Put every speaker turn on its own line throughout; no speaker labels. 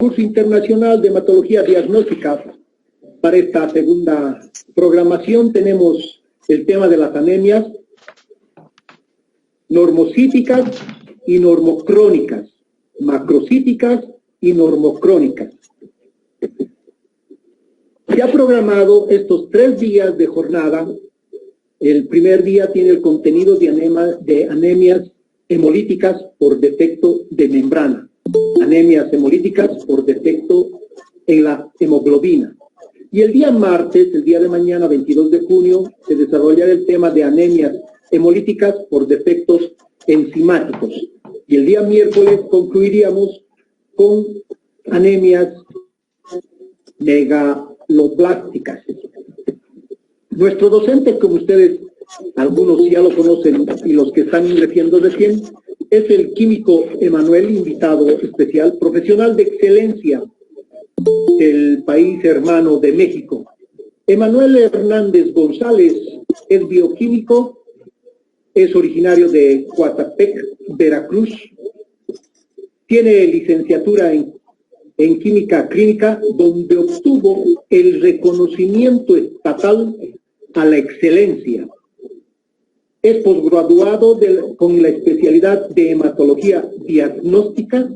Curso Internacional de Hematología Diagnóstica. Para esta segunda programación tenemos el tema de las anemias normocíticas y normocrónicas, macrocíticas y normocrónicas. Se ha programado estos 3 días de jornada. El primer día tiene el contenido de anemias hemolíticas por defecto de membrana, anemias hemolíticas por defecto en la hemoglobina. Y el día martes, el día de mañana, 22 de junio, se desarrollará el tema de anemias hemolíticas por defectos enzimáticos. Y el día miércoles concluiríamos con anemias megaloblásticas. Nuestro docente, como ustedes, algunos ya lo conocen y los que están ingresando recién, es el químico Emanuel, invitado especial, profesional de excelencia del país hermano de México. Emanuel Hernández González es bioquímico, es originario de Coatepec, Veracruz, tiene licenciatura en química clínica, donde obtuvo el reconocimiento estatal a la excelencia. Es posgraduado con la especialidad de hematología diagnóstica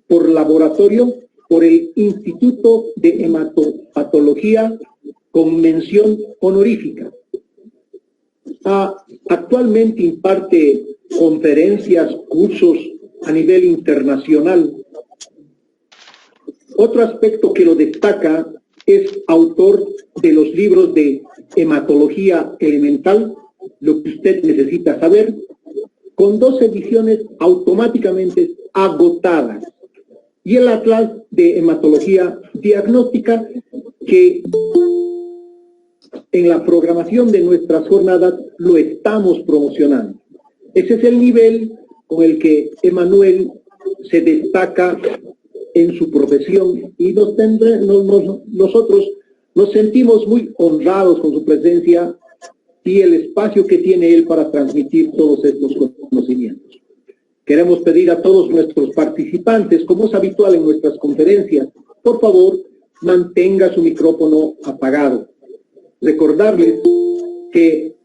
por laboratorio por el Instituto de Hematopatología con mención honorífica. Actualmente imparte conferencias, cursos a nivel internacional. Otro aspecto que lo destaca es autor de los libros de Hematología Elemental, lo que usted necesita saber, con 2 ediciones automáticamente agotadas, y el Atlas de Hematología Diagnóstica, que en la programación de nuestras jornadas lo estamos promocionando. Ese es el nivel con el que Emanuel se destaca en su profesión, y nosotros nos sentimos muy honrados con su presencia y el espacio que tiene él para transmitir todos estos conocimientos. Queremos pedir a todos nuestros participantes, como es habitual en nuestras conferencias, por favor, mantenga su micrófono apagado. Recordarles que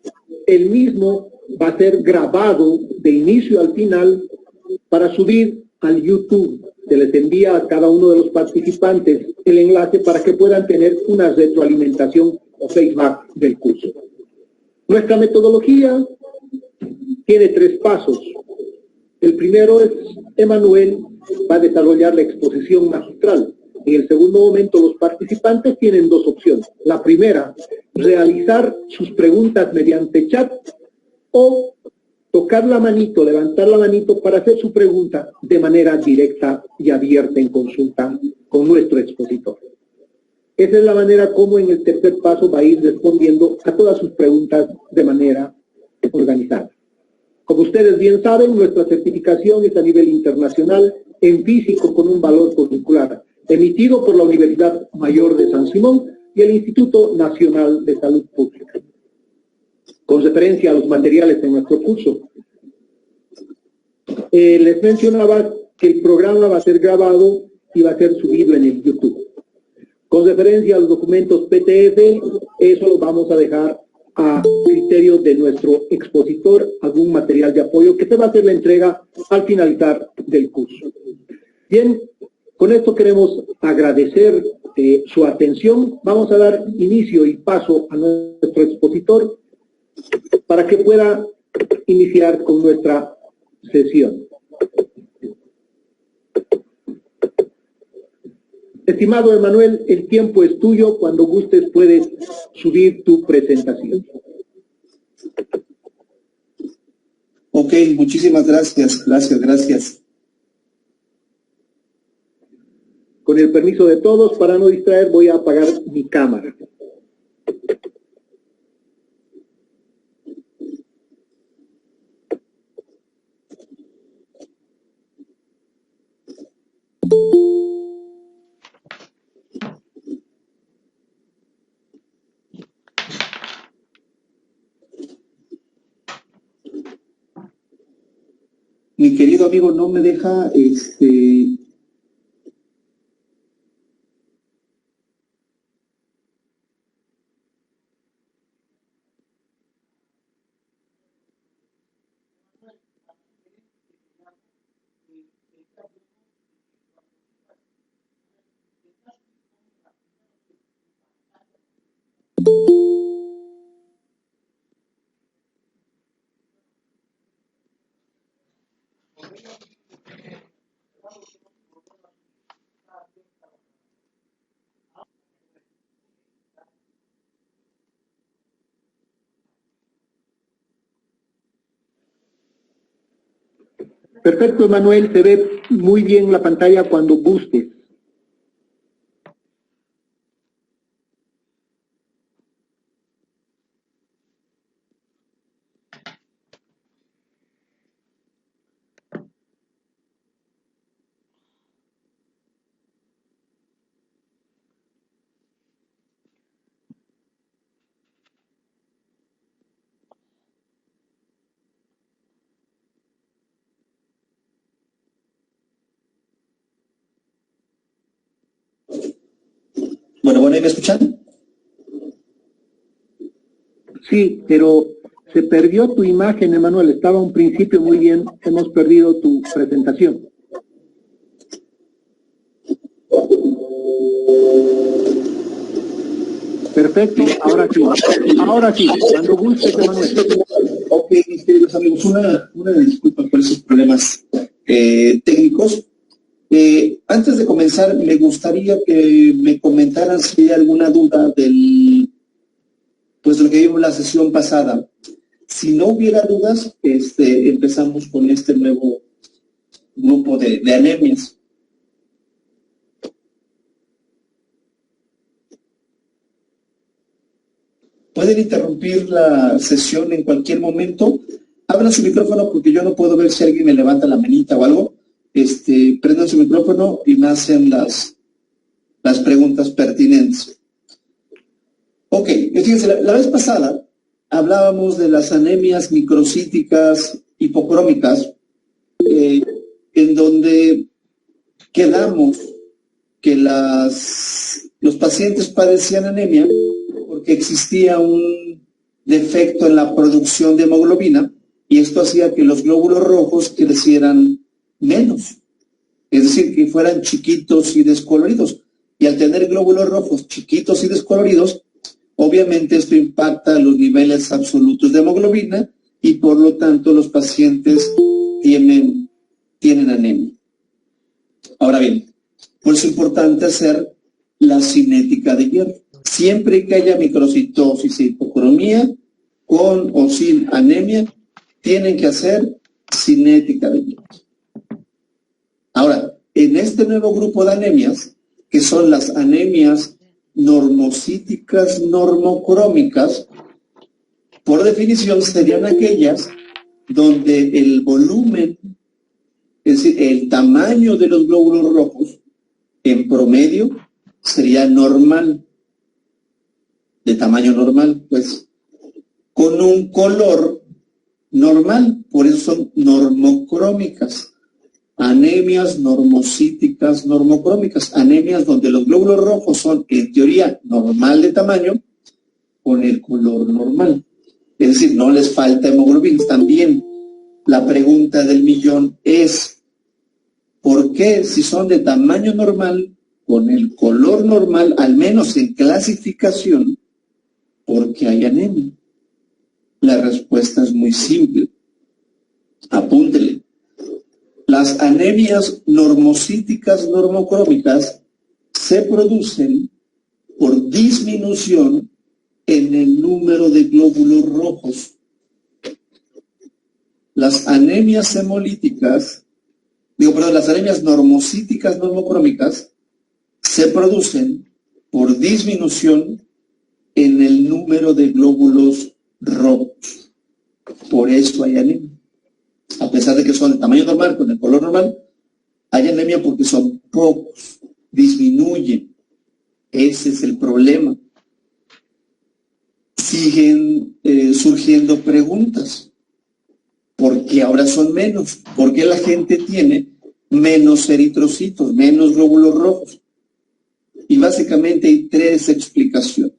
el mismo va a ser grabado de inicio al final para subir al YouTube. Se les envía a cada uno de los participantes el enlace para que puedan tener una retroalimentación o feedback del curso. Nuestra metodología tiene 3 pasos. El primero es, Emanuel va a desarrollar la exposición magistral. En el segundo momento, los participantes tienen 2 opciones. La primera, realizar sus preguntas mediante chat, o tocar la manito, levantar la manito para hacer su pregunta de manera directa y abierta en consulta con nuestro expositor. Esa es la manera como en el tercer paso va a ir respondiendo a todas sus preguntas de manera organizada. Como ustedes bien saben, nuestra certificación es a nivel internacional en físico con un valor curricular, emitido por la Universidad Mayor de San Simón y el Instituto Nacional de Salud Pública. Con referencia a los materiales en nuestro curso, les mencionaba que el programa va a ser grabado y va a ser subido en el YouTube. Con referencia a los documentos PDF, eso lo vamos a dejar a criterio de nuestro expositor, algún material de apoyo que se va a hacer la entrega al finalizar del curso. Bien, con esto queremos agradecer su atención. Vamos a dar inicio y paso a nuestro expositor para que pueda iniciar con nuestra sesión. Estimado Emanuel, el tiempo es tuyo. Cuando gustes puedes subir tu presentación.
Ok, muchísimas gracias. Gracias.
Con el permiso de todos, para no distraer, voy a apagar mi cámara.
Mi querido amigo no me deja
Perfecto, Manuel, se ve muy bien la pantalla cuando gustes.
Bueno, ¿me escuchan?
Sí, pero se perdió tu imagen, Emanuel. Estaba a un principio muy bien. Hemos perdido tu presentación. Perfecto, ahora sí. Ahora sí, cuando gustes, Emanuel.
Ok, mis queridos amigos, una disculpa por esos problemas técnicos. Antes de comenzar, me gustaría que me comentaran si hay alguna duda pues de lo que vimos la sesión pasada. Si no hubiera dudas, empezamos con este nuevo grupo de anemias. Pueden interrumpir la sesión en cualquier momento. Abran su micrófono porque yo no puedo ver si alguien me levanta la manita o algo. Prendan su micrófono y me hacen las preguntas pertinentes. Ok, fíjense, la vez pasada hablábamos de las anemias microcíticas hipocrómicas, en donde quedamos que los pacientes padecían anemia porque existía un defecto en la producción de hemoglobina y esto hacía que los glóbulos rojos crecieran menos, es decir, que fueran chiquitos y descoloridos. Y al tener glóbulos rojos chiquitos y descoloridos, obviamente esto impacta los niveles absolutos de hemoglobina y por lo tanto los pacientes tienen anemia. Ahora bien, por eso es importante hacer la cinética de hierro. Siempre que haya microcitosis e hipocromía, con o sin anemia, tienen que hacer cinética de hierro. Ahora, en este nuevo grupo de anemias, que son las anemias normocíticas normocrómicas, por definición serían aquellas donde el volumen, es decir, el tamaño de los glóbulos rojos, en promedio, sería normal, de tamaño normal, pues, con un color normal, por eso son normocrómicas. Anemias normocíticas normocrómicas, anemias donde los glóbulos rojos son, en teoría, normal de tamaño, con el color normal. Es decir, no les falta hemoglobina. También la pregunta del millón es, ¿por qué si son de tamaño normal, con el color normal, al menos en clasificación, por qué hay anemia? La respuesta es muy simple. Apúntele. Las anemias normocíticas normocrómicas se producen por disminución en el número de glóbulos rojos. Las anemias hemolíticas, las anemias normocíticas normocrómicas se producen por disminución en el número de glóbulos rojos. Por eso hay anemia. A pesar de que son de tamaño normal, con el color normal, hay anemia porque son pocos, disminuyen. Ese es el problema. Siguen surgiendo preguntas. ¿Por qué ahora son menos? ¿Por qué la gente tiene menos eritrocitos, menos glóbulos rojos? Y básicamente hay tres explicaciones,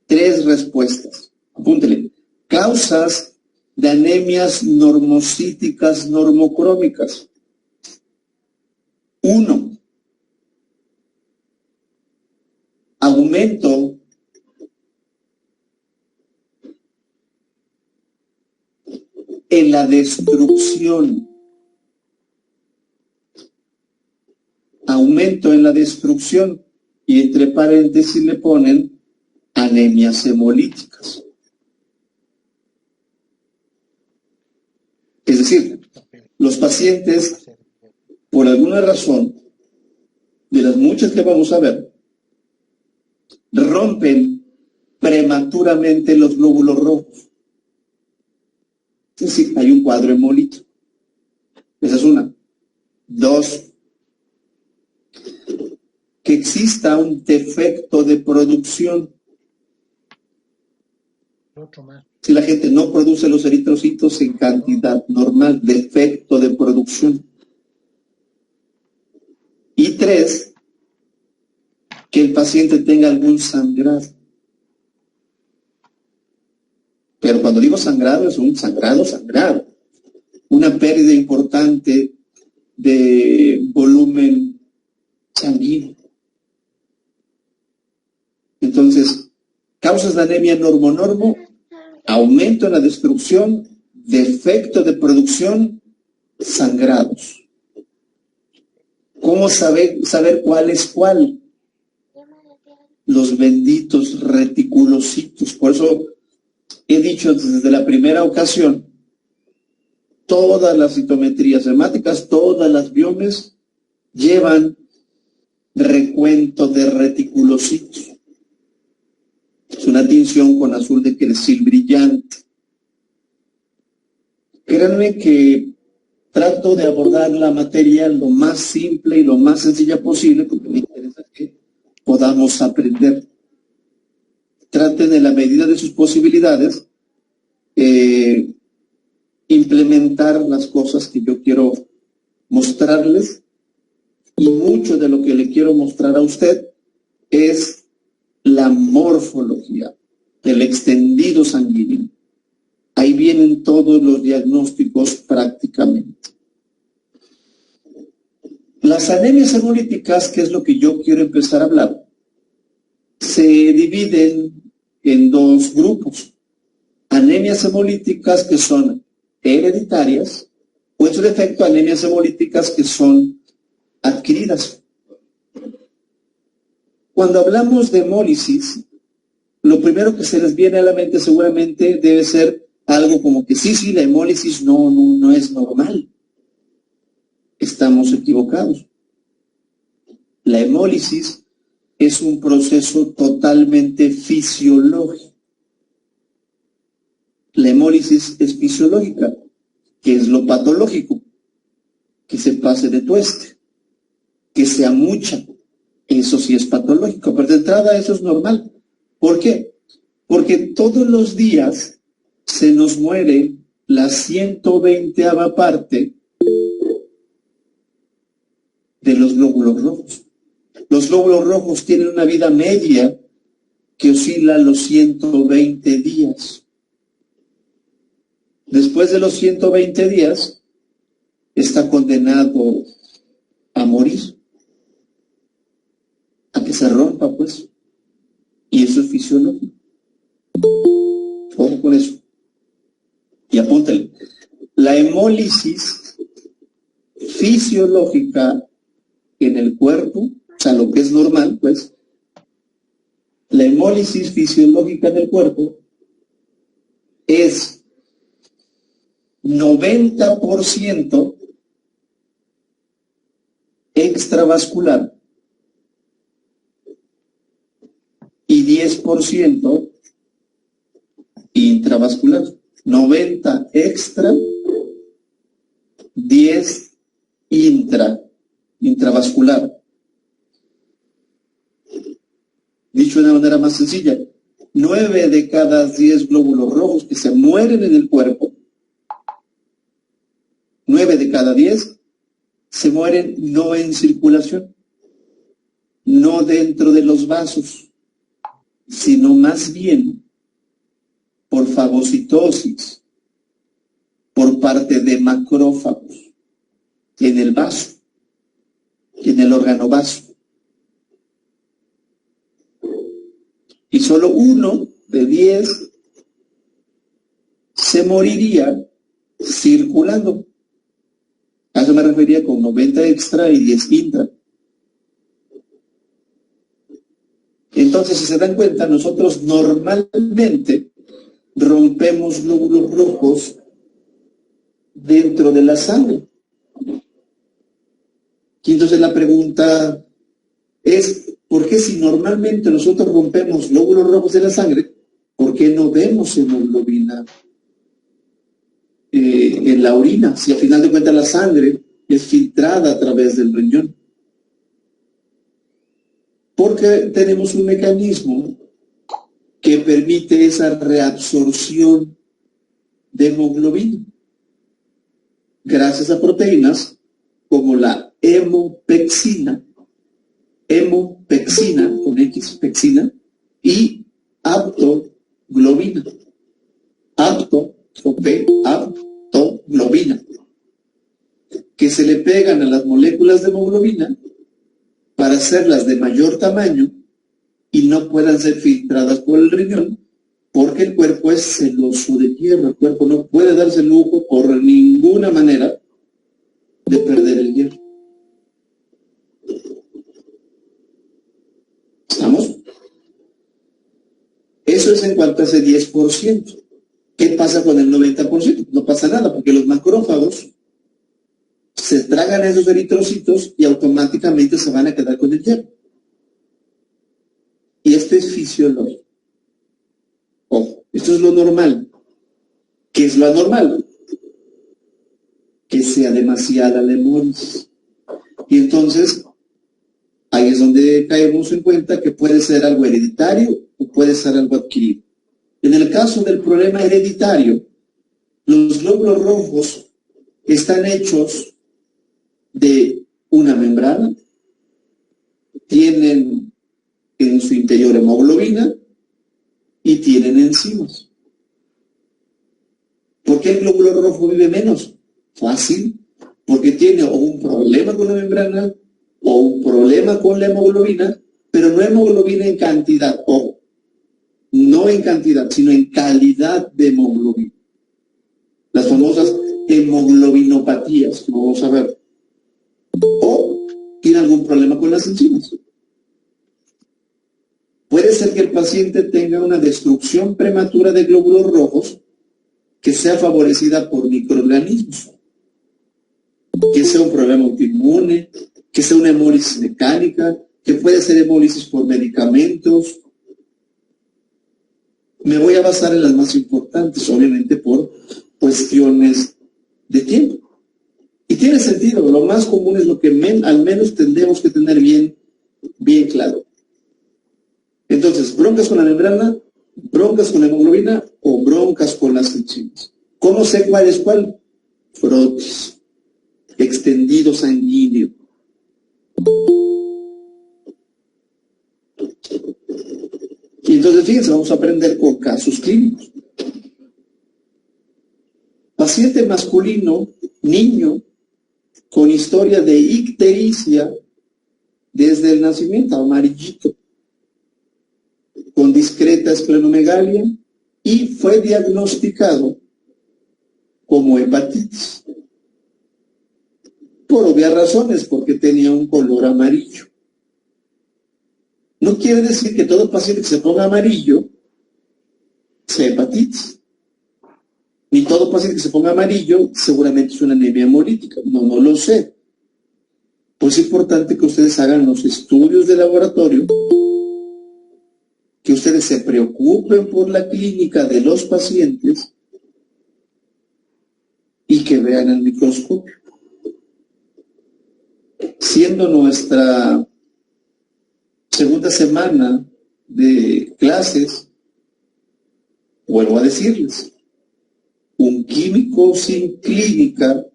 tres respuestas. Apúntele. Causas de anemias normocíticas normocrómicas. 1. Aumento en la destrucción aumento en la destrucción, y entre paréntesis le ponen anemias hemolíticas. Es decir, los pacientes, por alguna razón, de las muchas que vamos a ver, rompen prematuramente los glóbulos rojos. Es decir, hay un cuadro hemolítico. Esa es una. Dos, que exista un defecto de producción. Si la gente no produce los eritrocitos en cantidad normal, defecto de producción. Y tres, que el paciente tenga algún sangrado. Pero cuando digo sangrado, es un sangrado. Una pérdida importante de volumen sanguíneo. Entonces, causas de anemia normo-normo, aumento en la destrucción, defecto de producción, sangrados. ¿Cómo saber cuál es cuál? Los benditos reticulocitos. Por eso he dicho desde la primera ocasión, todas las citometrías hemáticas, todas las biomes llevan recuento de reticulocitos. Es una tinción con azul de crecil brillante. Créanme que trato de abordar la materia lo más simple y lo más sencilla posible, porque me interesa que podamos aprender. Traten en la medida de sus posibilidades implementar las cosas que yo quiero mostrarles, y mucho de lo que le quiero mostrar a usted es la morfología, el extendido sanguíneo. Ahí vienen todos los diagnósticos prácticamente. Las anemias hemolíticas, que es lo que yo quiero empezar a hablar, se dividen en dos grupos. Anemias hemolíticas que son hereditarias, o en su defecto anemias hemolíticas que son adquiridas. Cuando hablamos de hemólisis, lo primero que se les viene a la mente seguramente debe ser algo como que sí, la hemólisis no es normal. Estamos equivocados. La hemólisis es un proceso totalmente fisiológico. La hemólisis es fisiológica, que es lo patológico, que se pase de tueste, que sea mucha. Eso sí es patológico, pero de entrada eso es normal. ¿Por qué? Porque todos los días se nos muere la 120ª parte de los glóbulos rojos. Los glóbulos rojos tienen una vida media que oscila los 120 días. Después de los 120 días, está condenado a morir, a que se rompa, pues. Y eso es fisiológico. Ojo con eso. Y apúntale. La hemólisis fisiológica en el cuerpo, o sea, lo que es normal, pues, la hemólisis fisiológica en el cuerpo es 90% extravascular y 10% intravascular. 90 extra, 10 intravascular. Dicho de una manera más sencilla, 9 de cada 10 glóbulos rojos que se mueren en el cuerpo, 9 de cada 10 se mueren no en circulación, no dentro de los vasos, sino más bien por fagocitosis, por parte de macrófagos, en el vaso, en el órgano vaso. Y solo 1 de 10 se moriría circulando. A eso me refería con 90 extra y 10 intra. Entonces, si se dan cuenta, nosotros normalmente rompemos glóbulos rojos dentro de la sangre. Y entonces la pregunta es, ¿por qué si normalmente nosotros rompemos glóbulos rojos de la sangre, por qué no vemos hemoglobina en la orina? Si al final de cuentas la sangre es filtrada a través del riñón. Porque tenemos un mecanismo que permite esa reabsorción de hemoglobina gracias a proteínas como la hemopexina con X, pexina, y aptoglobina, aptoglobina, que se le pegan a las moléculas de hemoglobina para hacerlas de mayor tamaño y no puedan ser filtradas por el riñón, porque el cuerpo es celoso de hierro. El cuerpo no puede darse el lujo por ninguna manera de perder el hierro. ¿Estamos? Eso es en cuanto a ese 10%. ¿Qué pasa con el 90%? No pasa nada, porque los macrófagos se tragan esos eritrocitos y automáticamente se van a quedar con el hierro. Y esto es fisiológico. Ojo, esto es lo normal. ¿Qué es lo anormal? Que sea demasiada la hemólisis. Y entonces, ahí es donde caemos en cuenta que puede ser algo hereditario o puede ser algo adquirido. En el caso del problema hereditario, los glóbulos rojos están hechos de una membrana, tienen en su interior hemoglobina y tienen enzimas. ¿Por qué el glóbulo rojo vive menos? Fácil, porque tiene o un problema con la membrana o un problema con la hemoglobina, pero no hemoglobina en cantidad, ojo, no en cantidad, sino en calidad de hemoglobina. Las famosas hemoglobinopatías, que vamos a ver. O tiene algún problema con las enzimas. Puede ser que el paciente tenga una destrucción prematura de glóbulos rojos que sea favorecida por microorganismos, que sea un problema autoinmune, que sea una hemólisis mecánica, que puede ser hemólisis por medicamentos. Me voy a basar en las más importantes, obviamente por cuestiones de tiempo. Y tiene sentido, lo más común es lo que al menos tendremos que tener bien claro. Entonces, broncas con la membrana, broncas con la hemoglobina o broncas con las enzimas. ¿Cómo sé cuál es cuál? Frotis, extendido sanguíneo. Y entonces, fíjense, vamos a aprender con casos clínicos. Paciente masculino, niño, con historia de ictericia desde el nacimiento, amarillito, con discreta esplenomegalia, y fue diagnosticado como hepatitis. Por obvias razones, porque tenía un color amarillo. No quiere decir que todo paciente que se ponga amarillo sea hepatitis. Ni todo paciente que se ponga amarillo seguramente es una anemia hemolítica. No lo sé. Pues es importante que ustedes hagan los estudios de laboratorio, que ustedes se preocupen por la clínica de los pacientes y que vean el microscopio. Siendo nuestra segunda semana de clases, vuelvo a decirles, un químico sin clínica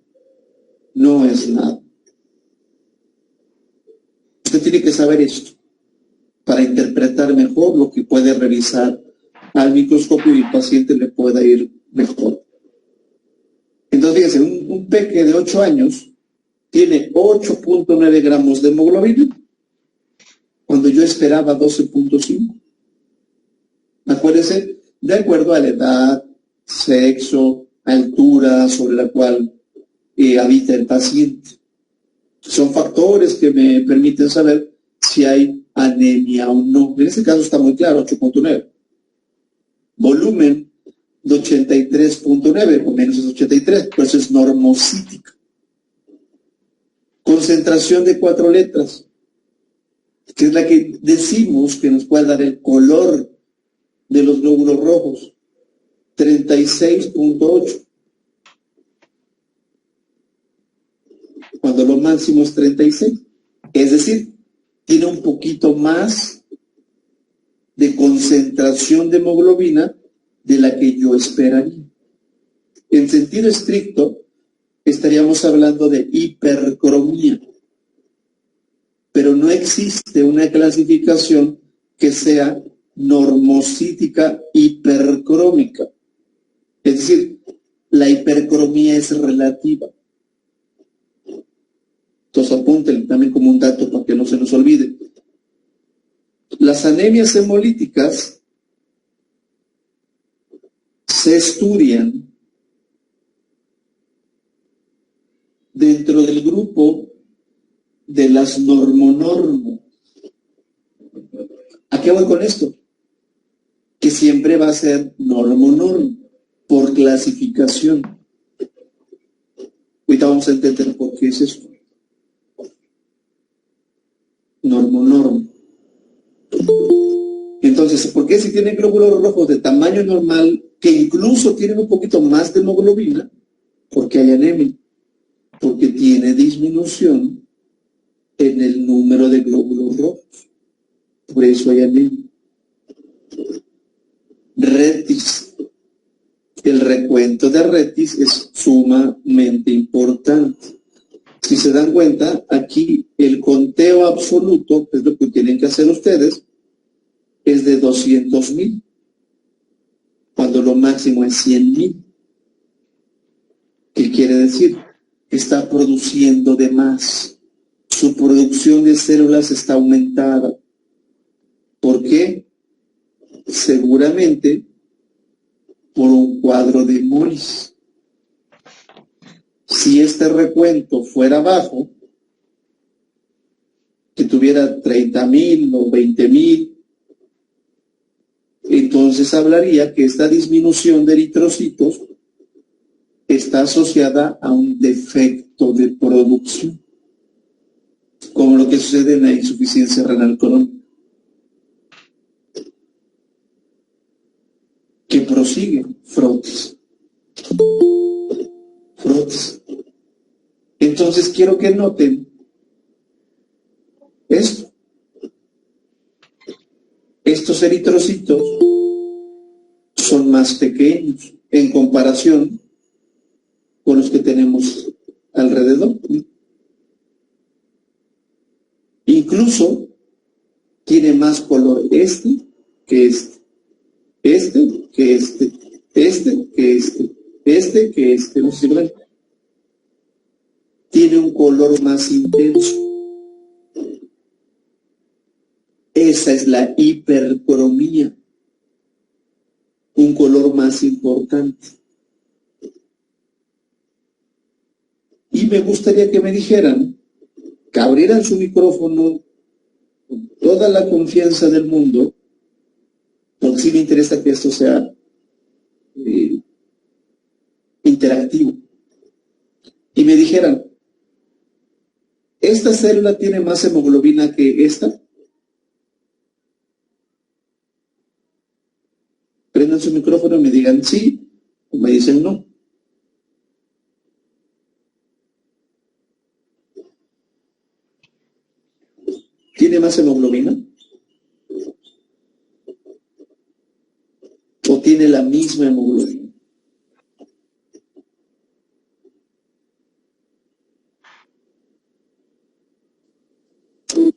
no es nada. Usted tiene que saber esto para interpretar mejor lo que puede revisar al microscopio y el paciente le pueda ir mejor. Entonces, fíjense, un peque de 8 años tiene 8.9 gramos de hemoglobina, cuando yo esperaba 12.5. Acuérdense, de acuerdo a la edad, sexo, altura sobre la cual habita el paciente. Son factores que me permiten saber si hay anemia o no. En este caso está muy claro, 8.9. Volumen de 83.9, o menos es 83, por eso es normocítica. Concentración de 4 letras, que es la que decimos que nos puede dar el color de los glóbulos rojos, 36.8. Cuando lo máximo es 36. Es decir, tiene un poquito más de concentración de hemoglobina de la que yo esperaría. En sentido estricto, estaríamos hablando de hipercromía. Pero no existe una clasificación que sea normocítica hipercrómica. Es decir, la hipercromía es relativa. Entonces apunten también como un dato para que no se nos olvide. Las anemias hemolíticas se estudian dentro del grupo de las normonormo. ¿A qué voy con esto? Que siempre va a ser normonormo por clasificación. Ahorita vamos a entender por qué es esto. Normonormo. Entonces, ¿por qué si tienen glóbulos rojos de tamaño normal, que incluso tienen un poquito más de hemoglobina? Porque hay anemia. Porque tiene disminución en el número de glóbulos rojos. Por eso hay anemia. Retis. El recuento de retis es sumamente importante. Si se dan cuenta, aquí el conteo absoluto, que es lo que tienen que hacer ustedes, es de 200,000, cuando lo máximo es 100,000. ¿Qué quiere decir? Está produciendo de más. Su producción de células está aumentada. ¿Por qué? Seguramente por un cuadro de Morris. Si este recuento fuera bajo, que tuviera 30,000 o 20,000, entonces hablaría que esta disminución de eritrocitos está asociada a un defecto de producción, como lo que sucede en la insuficiencia renal crónica, que prosigue frotis. Entonces quiero que noten esto. Estos eritrocitos son más pequeños en comparación con los que tenemos alrededor. Incluso tiene más color este que este, este que este, este que este, este que este. No sé si lo ven. Tiene un color más intenso. Esa es la hipercromía, un color más importante. Y me gustaría que me dijeran, que abrieran su micrófono con toda la confianza del mundo, porque sí me interesa que esto sea interactivo. Y me dijeran, ¿esta célula tiene más hemoglobina que esta? Prendan su micrófono y me digan sí, o me dicen no. ¿Tiene más hemoglobina? ¿O tiene la misma hemoglobina?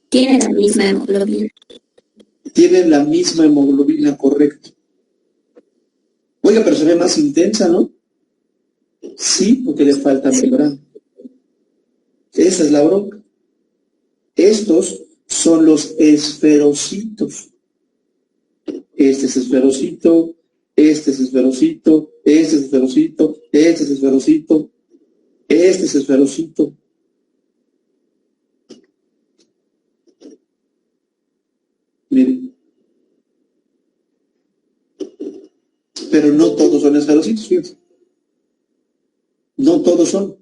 Tiene la misma hemoglobina.
Tiene la misma hemoglobina, correcto. Oiga, pero se ve más intensa, ¿no? Sí, porque le falta membrana. Esa es la bronca. Estos son los esferocitos. Este es esferocito, este es esferocito, este es esferocito, este es esferocito, este es esferocito. Pero no todos son esferocitos, fíjense. No todos son.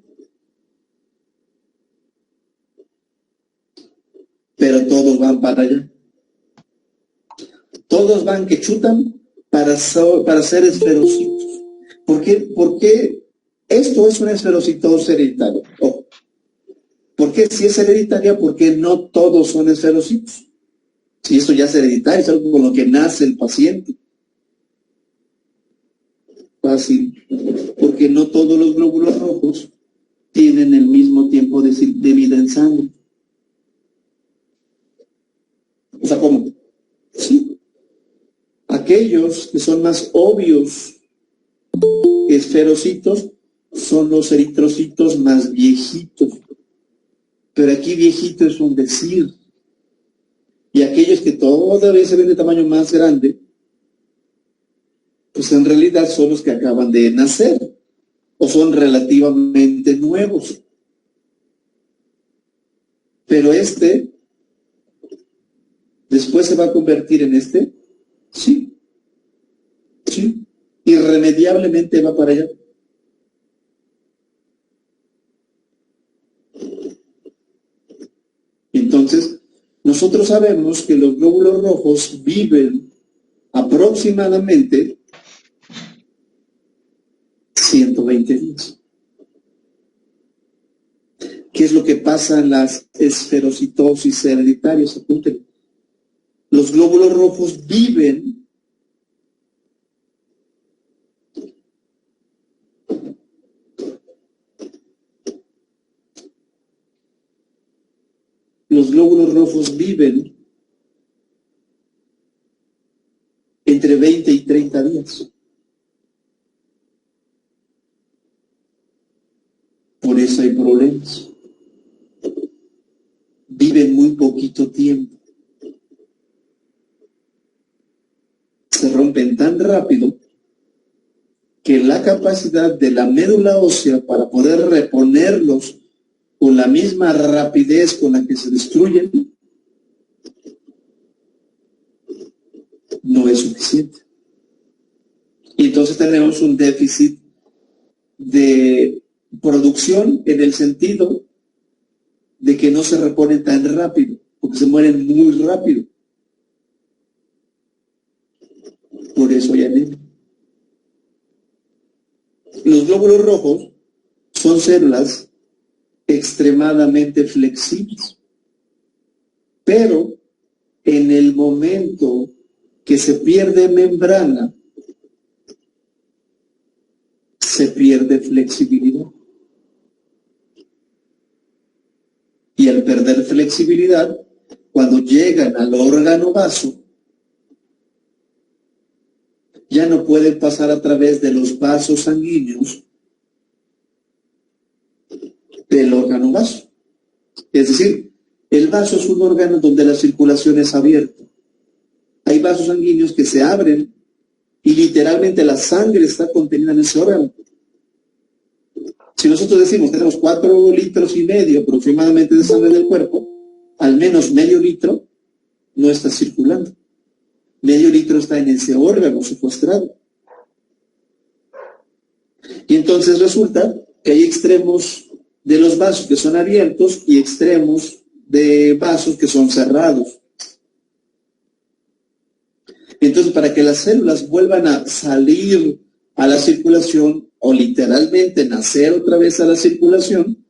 Pero todos van para allá. Todos van que chutan para ser esferocitos. ¿Por qué? Porque esto es una esferocitosis hereditaria. Ojo. ¿Por qué si es hereditaria? Porque no todos son esferocitos. Si esto ya es hereditario, es algo con lo que nace el paciente. Fácil. Porque no todos los glóbulos rojos tienen el mismo tiempo de vida en sangre. O sea, ¿cómo? Sí. Aquellos que son más obvios esferocitos son los eritrocitos más viejitos. Pero aquí viejito es un decir. Y aquellos que todavía se ven de tamaño más grande, pues en realidad son los que acaban de nacer o son relativamente nuevos. Pero después se va a convertir en sí, irremediablemente va para allá. Entonces, nosotros sabemos que los glóbulos rojos viven aproximadamente 120 días. ¿Qué es lo que pasa en las esferocitosis hereditarias? Apúntenlo. Los glóbulos rojos viven entre 20 y 30 días. Por eso hay problemas. Viven muy poquito tiempo. Se rompen tan rápido que la capacidad de la médula ósea para poder reponerlos con la misma rapidez con la que se destruyen no es suficiente. Y entonces tenemos un déficit de producción en el sentido de que no se reponen tan rápido, porque se mueren muy rápido. Por eso hay anemia. Los glóbulos rojos son células extremadamente flexibles, pero en el momento que se pierde membrana, se pierde flexibilidad. Y al perder flexibilidad, cuando llegan al órgano vaso, ya no pueden pasar a través de los vasos sanguíneos del órgano vaso. Es decir, el vaso es un órgano donde la circulación es abierta. Hay vasos sanguíneos que se abren y literalmente la sangre está contenida en ese órgano. Si nosotros decimos que tenemos 4,5 litros aproximadamente de sangre del cuerpo, al menos medio litro no está circulando. Medio litro está en ese órgano secuestrado. Y entonces resulta que hay extremos de los vasos que son abiertos y extremos de vasos que son cerrados. Entonces, para que las células vuelvan a salir a la circulación o literalmente nacer otra vez a la circulación,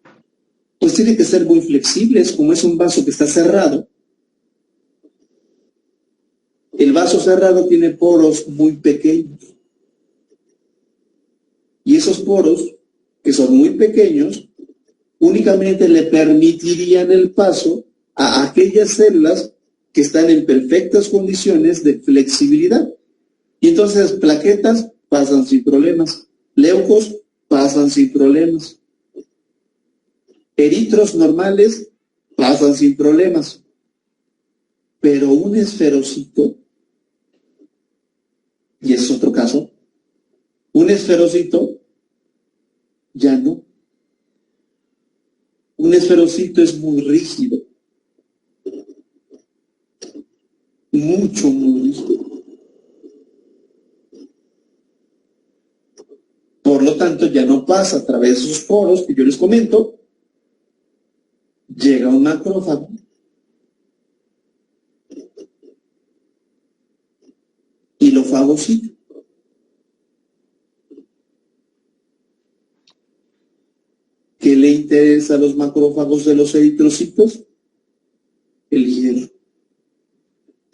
pues tiene que ser muy flexibles, como es un vaso que está cerrado. El vaso cerrado tiene poros muy pequeños. Y esos poros, que son muy pequeños, únicamente le permitirían el paso a aquellas células que están en perfectas condiciones de flexibilidad. Y entonces plaquetas pasan sin problemas, leucos pasan sin problemas, eritros normales pasan sin problemas, pero un esferocito, y es otro caso, un esferocito ya no. Un esferocito es muy rígido, muy rígido. tanto ya no pasa a través de esos poros que yo les comento, llega un macrófago y lo fagocita. ¿Qué le interesa a los macrófagos de los eritrocitos? El hierro.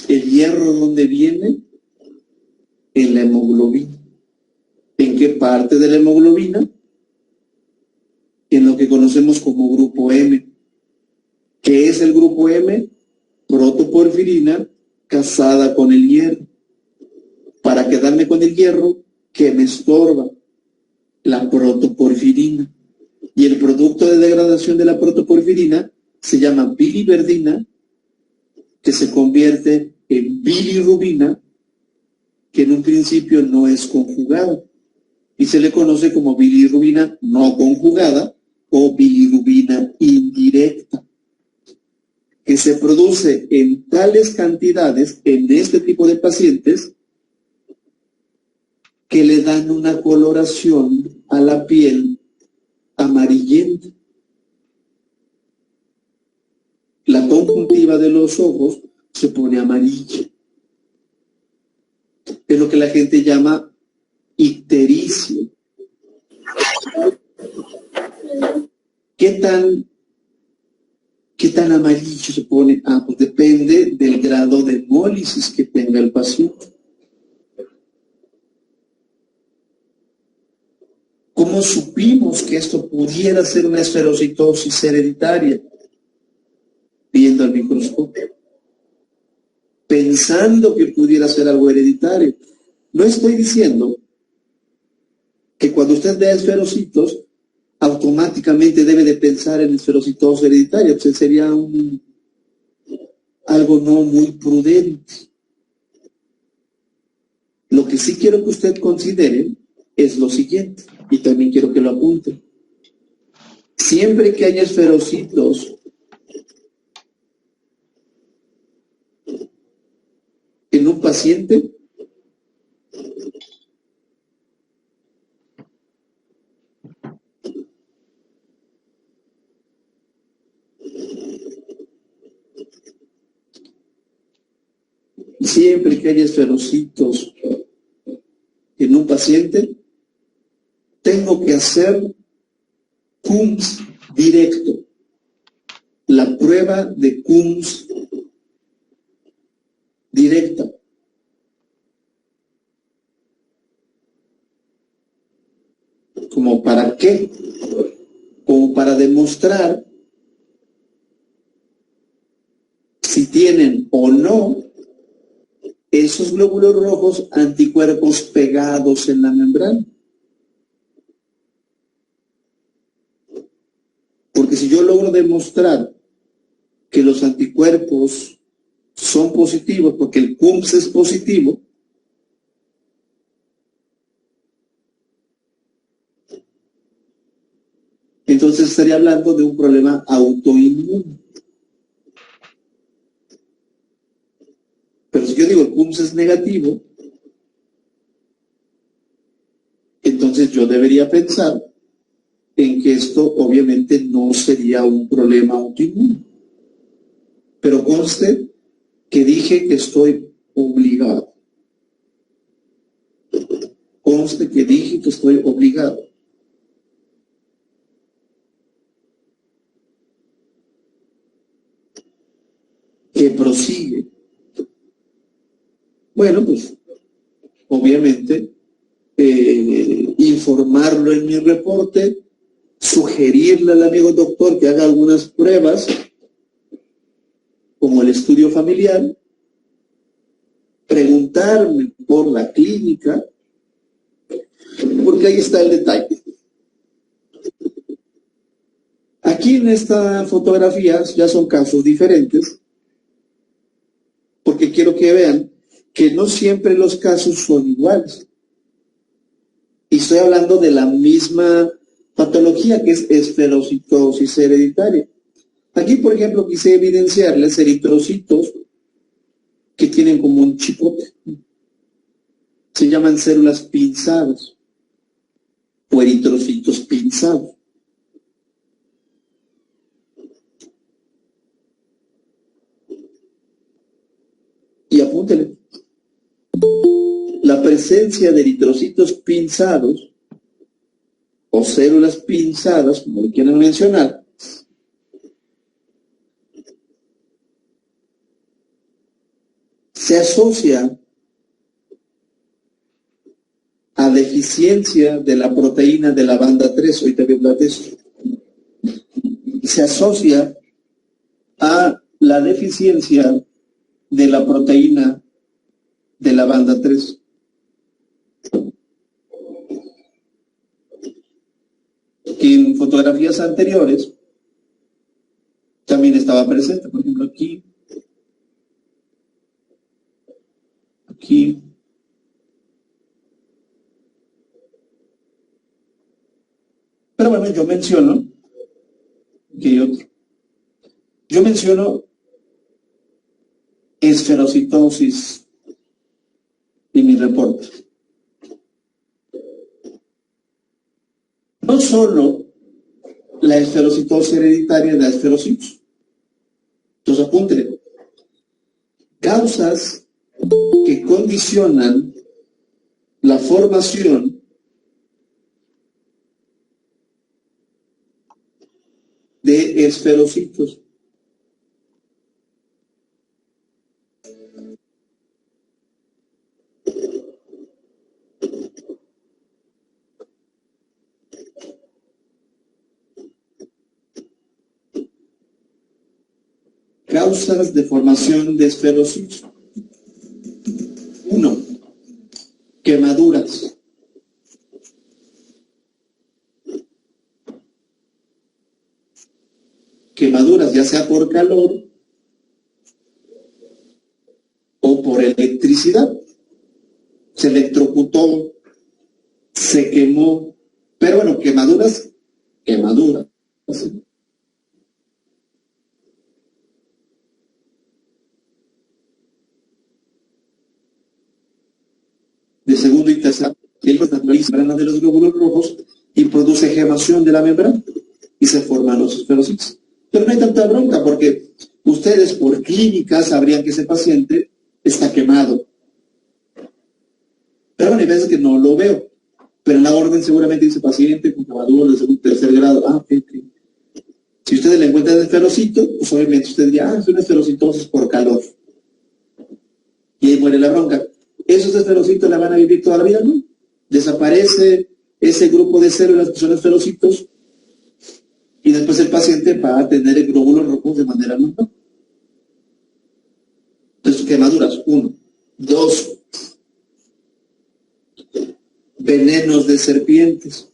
¿El hierro dónde viene? En la hemoglobina. ¿En qué parte de la hemoglobina? En lo que conocemos como grupo M. ¿Qué es el grupo M? Protoporfirina casada con el hierro. Para quedarme con el hierro, ¿qué me estorba? La protoporfirina. Y el producto de degradación de la protoporfirina se llama biliverdina, que se convierte en bilirrubina, que en un principio no es conjugada, y se le conoce como bilirrubina no conjugada o bilirrubina indirecta, que se produce en tales cantidades en este tipo de pacientes que le dan una coloración a la piel amarillenta. La conjuntiva de los ojos se pone amarilla. Es lo que la gente llama ictericia. ¿Qué tan amarillo se pone? Pues depende del grado de hemólisis que tenga el paciente. ¿Cómo supimos que esto pudiera ser una esferocitosis hereditaria? Viendo al microscopio. Pensando que pudiera ser algo hereditario. No estoy diciendo que cuando usted vea esferocitos, automáticamente debe de pensar en esferocitosis hereditaria. Pues sería algo no muy prudente. Lo que sí quiero que usted considere es lo siguiente, y también quiero que lo apunte. Siempre que haya esferocitos en un paciente, tengo que hacer CUMS directo. La prueba de CUMS directa. ¿Como para qué? Como para demostrar si tienen o no esos glóbulos rojos anticuerpos pegados en la membrana. Porque si yo logro demostrar que los anticuerpos son positivos, porque el CUMS es positivo, entonces estaría hablando de un problema autoinmune. Pero si yo digo el CUMS es negativo, entonces yo debería pensar en que esto obviamente no sería un problema autoinmune. Pero conste que dije que estoy obligado. Conste que dije que estoy obligado. Que prosigue. Bueno, pues obviamente informarlo en mi reporte, sugerirle al amigo doctor que haga algunas pruebas, como el estudio familiar, preguntarme por la clínica, porque ahí está el detalle. Aquí en esta fotografía ya son casos diferentes, porque quiero que vean que no siempre los casos son iguales. Y estoy hablando de la misma patología que es esferocitosis hereditaria. Aquí, por ejemplo, quise evidenciarles eritrocitos que tienen como un chipote. Se llaman células pinzadas. o eritrocitos pinzados. Y apúntele. La presencia de eritrocitos pinzados o células pinzadas, como lo quieran mencionar, se asocia a deficiencia de la proteína de la banda 3, ahorita voy a hablar de eso. Se asocia a la deficiencia de la proteína de la banda 3. Que en fotografías anteriores también estaba presente, por ejemplo aquí, aquí, pero bueno, yo menciono esferocitosis en mi reporte. No solo la esferocitosis hereditaria de la esferocitos. Entonces apúntenle. Causas que condicionan la formación de esferocitos. Causas de formación de esferocitos. 1. Quemaduras. Quemaduras, ya sea por calor o por electricidad. Se electrocutó, se quemó, pero bueno, quemaduras. De segundo y tercer, el naturaliza la membrana de los glóbulos rojos y produce gemación de la membrana y se forman los esferocitos. Pero no hay tanta bronca porque ustedes por clínica sabrían que ese paciente está quemado. Pero bueno, hay veces que no lo veo. Pero en la orden seguramente dice paciente con quemadura de segundo y tercer grado. Ok. Si ustedes le encuentran el esferocito, pues obviamente usted diría, es una esferocitosis por calor. Y ahí muere la bronca. ¿Esos esferocitos la van a vivir toda la vida? No. Desaparece ese grupo de células que son esferocitos y después el paciente va a tener el glóbulo rojo de manera normal. Entonces, quemaduras, 1. 2. Venenos de serpientes.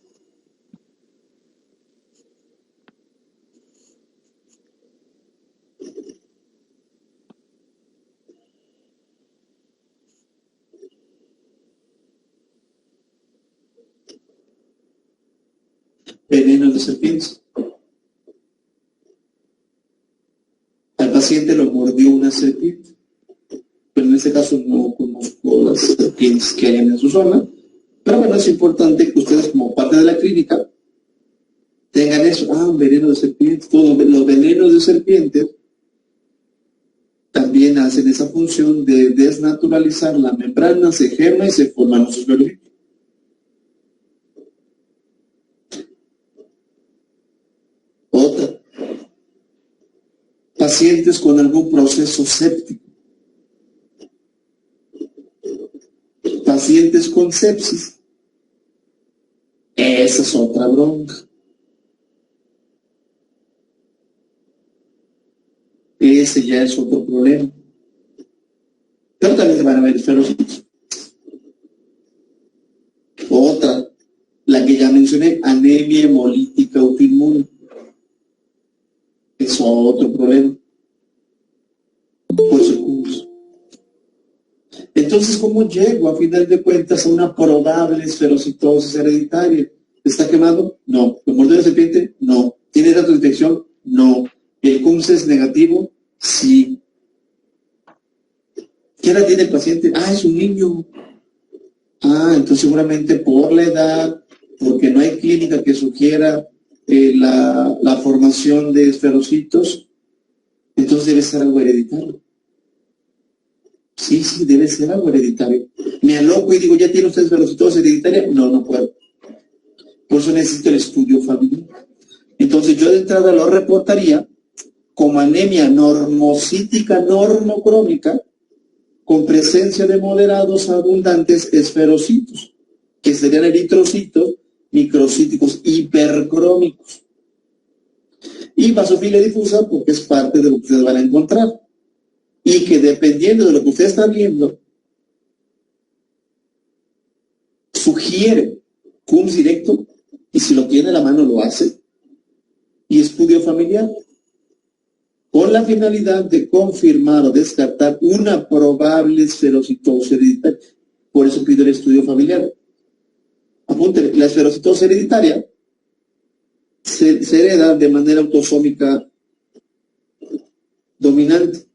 Venenos de serpientes. Al paciente lo mordió una serpiente. Pero en este caso no conozco las serpientes que hay en su zona. Pero bueno, es importante que ustedes como parte de la clínica tengan eso. Un veneno de serpiente. Todos los venenos de serpientes también hacen esa función de desnaturalizar la membrana, se gema y se forman los esferocitos. Otra. Pacientes con algún proceso séptico. Pacientes con sepsis. Esa es otra bronca. Ese ya es otro problema. Pero también se van a ver esferocitos. Otra, la que ya mencioné, anemia hemolítica autoinmune. Es otro problema. Por su curso. Entonces, ¿cómo llego a final de cuentas a una probable esferocitosis hereditaria? ¿Está quemado? No. ¿Lo mordió la serpiente? No. ¿Tiene datos de infección? No. ¿El CUMS es negativo? Sí. ¿Qué edad tiene el paciente? Es un niño. Entonces seguramente por la edad porque no hay clínica que sugiera la formación de esferocitos, entonces debe ser algo hereditario. Sí, debe ser algo hereditario. Me aloco y digo, ¿ya tiene usted esferocitosis hereditaria? No, no puedo. Por eso necesito el estudio familiar. Entonces yo de entrada lo reportaría como anemia normocítica normocrómica con presencia de moderados abundantes esferocitos, que serían eritrocitos microcíticos hipercrómicos. Y basofilia difusa porque es parte de lo que ustedes van a encontrar. Y que dependiendo de lo que usted está viendo, sugiere CUMS directo, y si lo tiene a la mano lo hace, y estudio familiar, con la finalidad de confirmar o descartar una probable esferocitosis hereditaria. Por eso pido el estudio familiar. Apúntele, la esferocitosis hereditaria se hereda de manera autosómica dominante.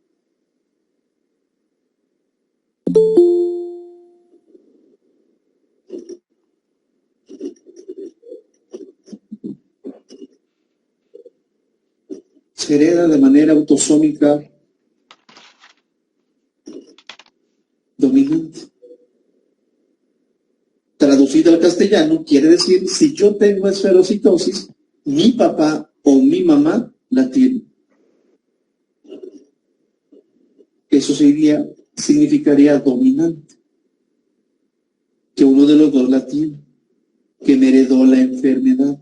Se hereda de manera autosómica dominante. Traducido al castellano, quiere decir, si yo tengo esferocitosis, mi papá o mi mamá la tiene. Eso significaría dominante. Que uno de los dos la tiene, que me heredó la enfermedad.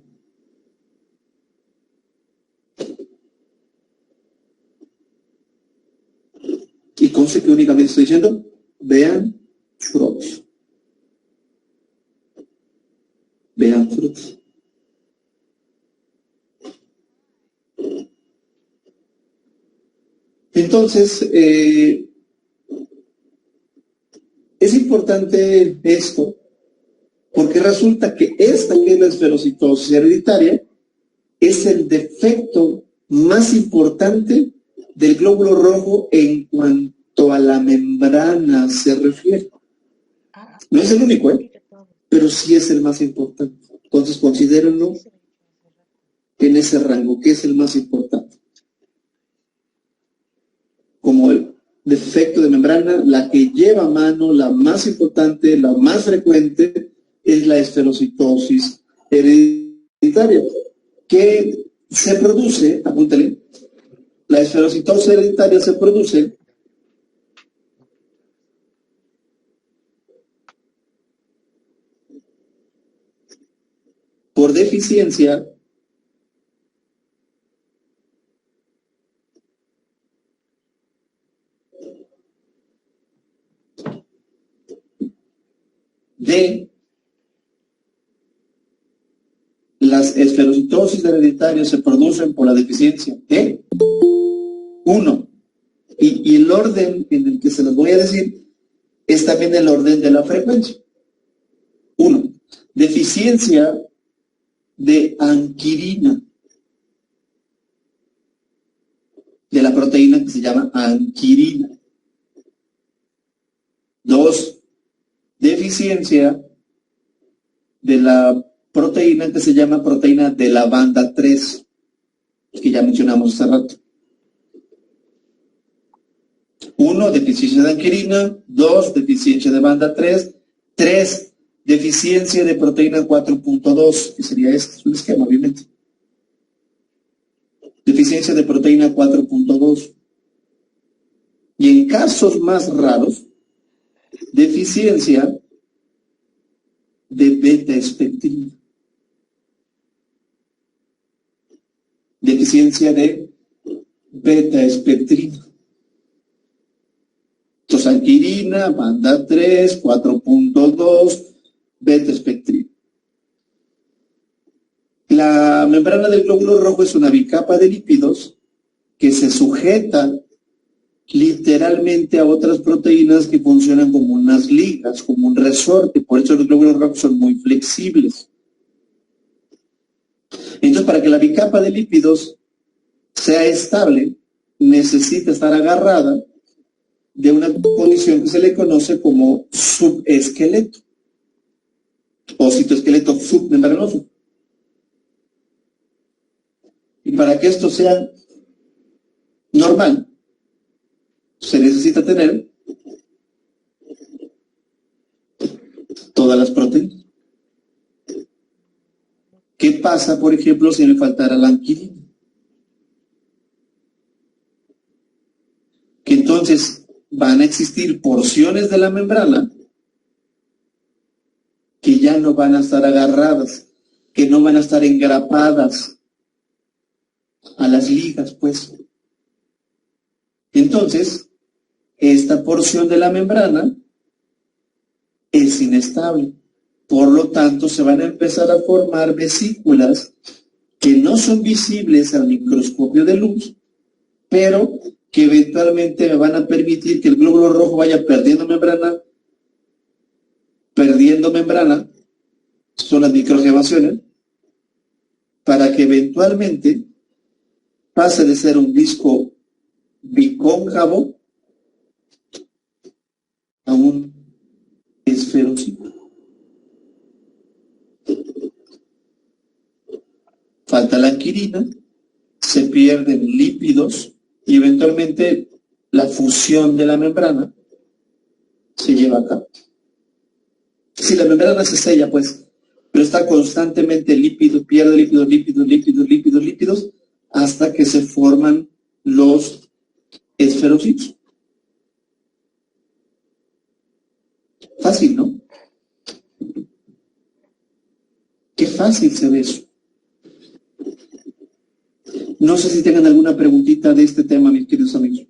Y conste que únicamente estoy diciendo, vean frutos. Vean frutos. Entonces, es importante esto, porque resulta que esta que es la esferocitosis hereditaria es el defecto más importante del glóbulo rojo en cuanto a la membrana se refiere. No es el único, pero sí es el más importante. Entonces, considérenlo en ese rango, que es el más importante. Como el defecto de membrana, la que lleva a mano, la más importante, la más frecuente, es la esferocitosis hereditaria, que se produce, apúntale, la esferocitosis hereditaria se produce por deficiencia de las esferocitosis hereditarias se producen por la deficiencia de 1. Y el orden en el que se los voy a decir es también el orden de la frecuencia. 1. Deficiencia de anquirina, de la proteína que se llama anquirina. 2. Deficiencia de la proteína que se llama proteína de la banda 3, que ya mencionamos hace rato. 1. Deficiencia de anquirina. 2. Deficiencia de banda 3. 3. Deficiencia de proteína 4.2, que sería este, es un esquema, obviamente. Deficiencia de proteína 4.2. Y en casos más raros, deficiencia de beta-espectrina. Deficiencia de beta-espectrina. Entonces, anquirina, banda 3, 4.2, beta-espectrina. La membrana del glóbulo rojo es una bicapa de lípidos que se sujeta literalmente a otras proteínas que funcionan como unas ligas, como un resorte. Por eso los glóbulos rojos son muy flexibles. Entonces, para que la bicapa de lípidos sea estable, necesita estar agarrada de una condición que se le conoce como subesqueleto. o citoesqueleto submembranoso. Y para que esto sea normal, se necesita tener todas las proteínas. ¿Qué pasa, por ejemplo, si me faltara la anquilina? Que entonces van a existir porciones de la membrana que ya no van a estar agarradas, que no van a estar engrapadas a las ligas, pues. Entonces, esta porción de la membrana es inestable. Por lo tanto, se van a empezar a formar vesículas que no son visibles al microscopio de luz, pero que eventualmente me van a permitir que el glóbulo rojo vaya perdiendo membrana, son las microgemaciones, para que eventualmente pase de ser un disco bicóncavo a un esferocito. Falta la anquilina, se pierden lípidos y eventualmente la fusión de la membrana se lleva a cabo. Si la membrana se sella, pues, pero está constantemente lípido, pierde lípidos, hasta que se forman los esferocitos. Fácil, ¿no? Qué fácil se ve eso. No sé si tengan alguna preguntita de este tema, mis queridos amigos.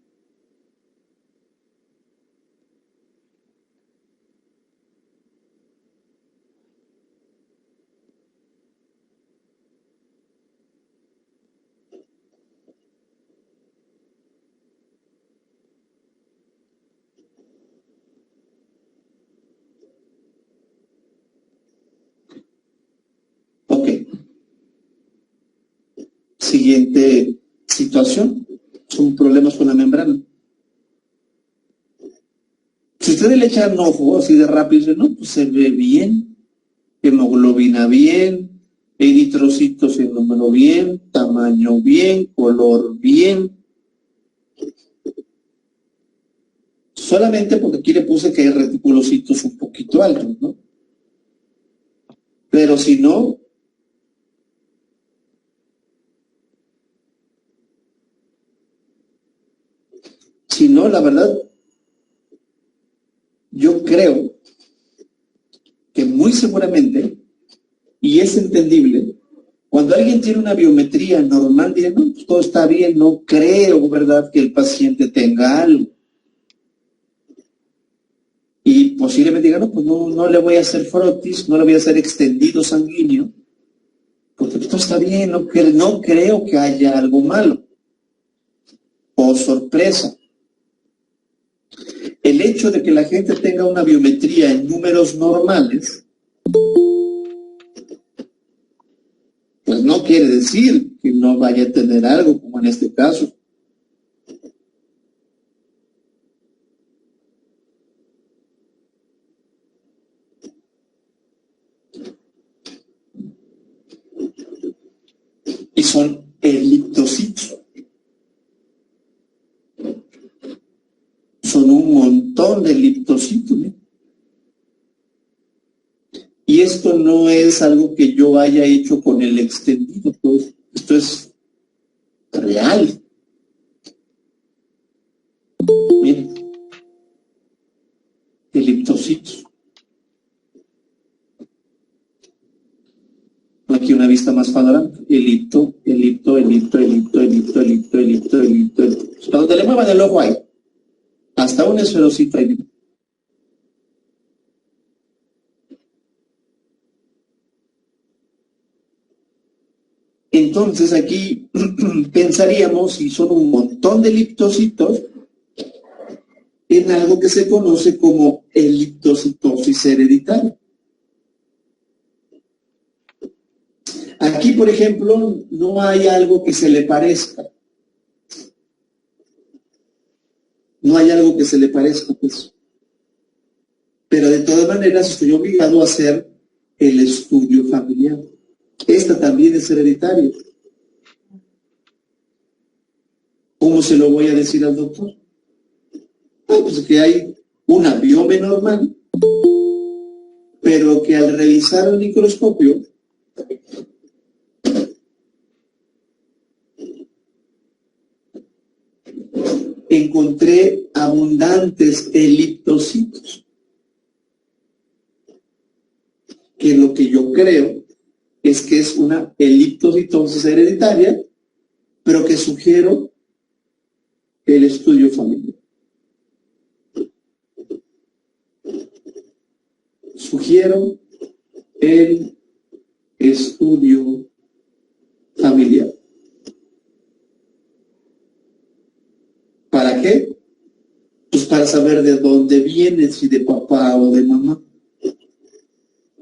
Ok. Siguiente situación. Son problemas con la membrana. Si ustedes le echan ojo así de rápido, dicen, no, pues se ve bien, hemoglobina bien, eritrocitos en número bien, tamaño bien, color bien. Solamente porque aquí le puse que hay reticulocitos un poquito altos, ¿no? Pero si no, la verdad, yo creo que muy seguramente, y es entendible, cuando alguien tiene una biometría normal, dice, no, pues todo está bien, no creo, ¿verdad?, que el paciente tenga algo. Y posiblemente diga, no, pues no le voy a hacer frotis, no le voy a hacer extendido sanguíneo, porque todo está bien, no creo que haya algo malo. Oh, sorpresa. El hecho de que la gente tenga una biometría en números normales, pues no quiere decir que no vaya a tener algo, como en este caso. Y son eliptocitos. Son un montón de eliptocitos, ¿eh? Y esto no es algo que yo haya hecho con el extendido, pues, esto es real. Miren, eliptocitos. Aquí una vista más panorama. Elipto. Hasta donde le muevan el ojo ahí. Hasta un esferocito ahí. Entonces aquí pensaríamos, si son un montón de eliptocitos, en algo que se conoce como eliptocitosis hereditaria. Aquí, por ejemplo, no hay algo que se le parezca. No hay algo que se le parezca, pues. Pero de todas maneras estoy obligado a hacer el estudio familiar. Esta también es hereditaria. ¿Cómo se lo voy a decir al doctor? Pues que hay una biome normal, pero que al revisar el microscopio encontré abundantes eliptocitos, que lo que yo creo es que es una eliptocitosis hereditaria, pero que sugiero el estudio familiar. Sugiero el estudio familiar. ¿Para qué? Pues para saber de dónde viene, si de papá o de mamá.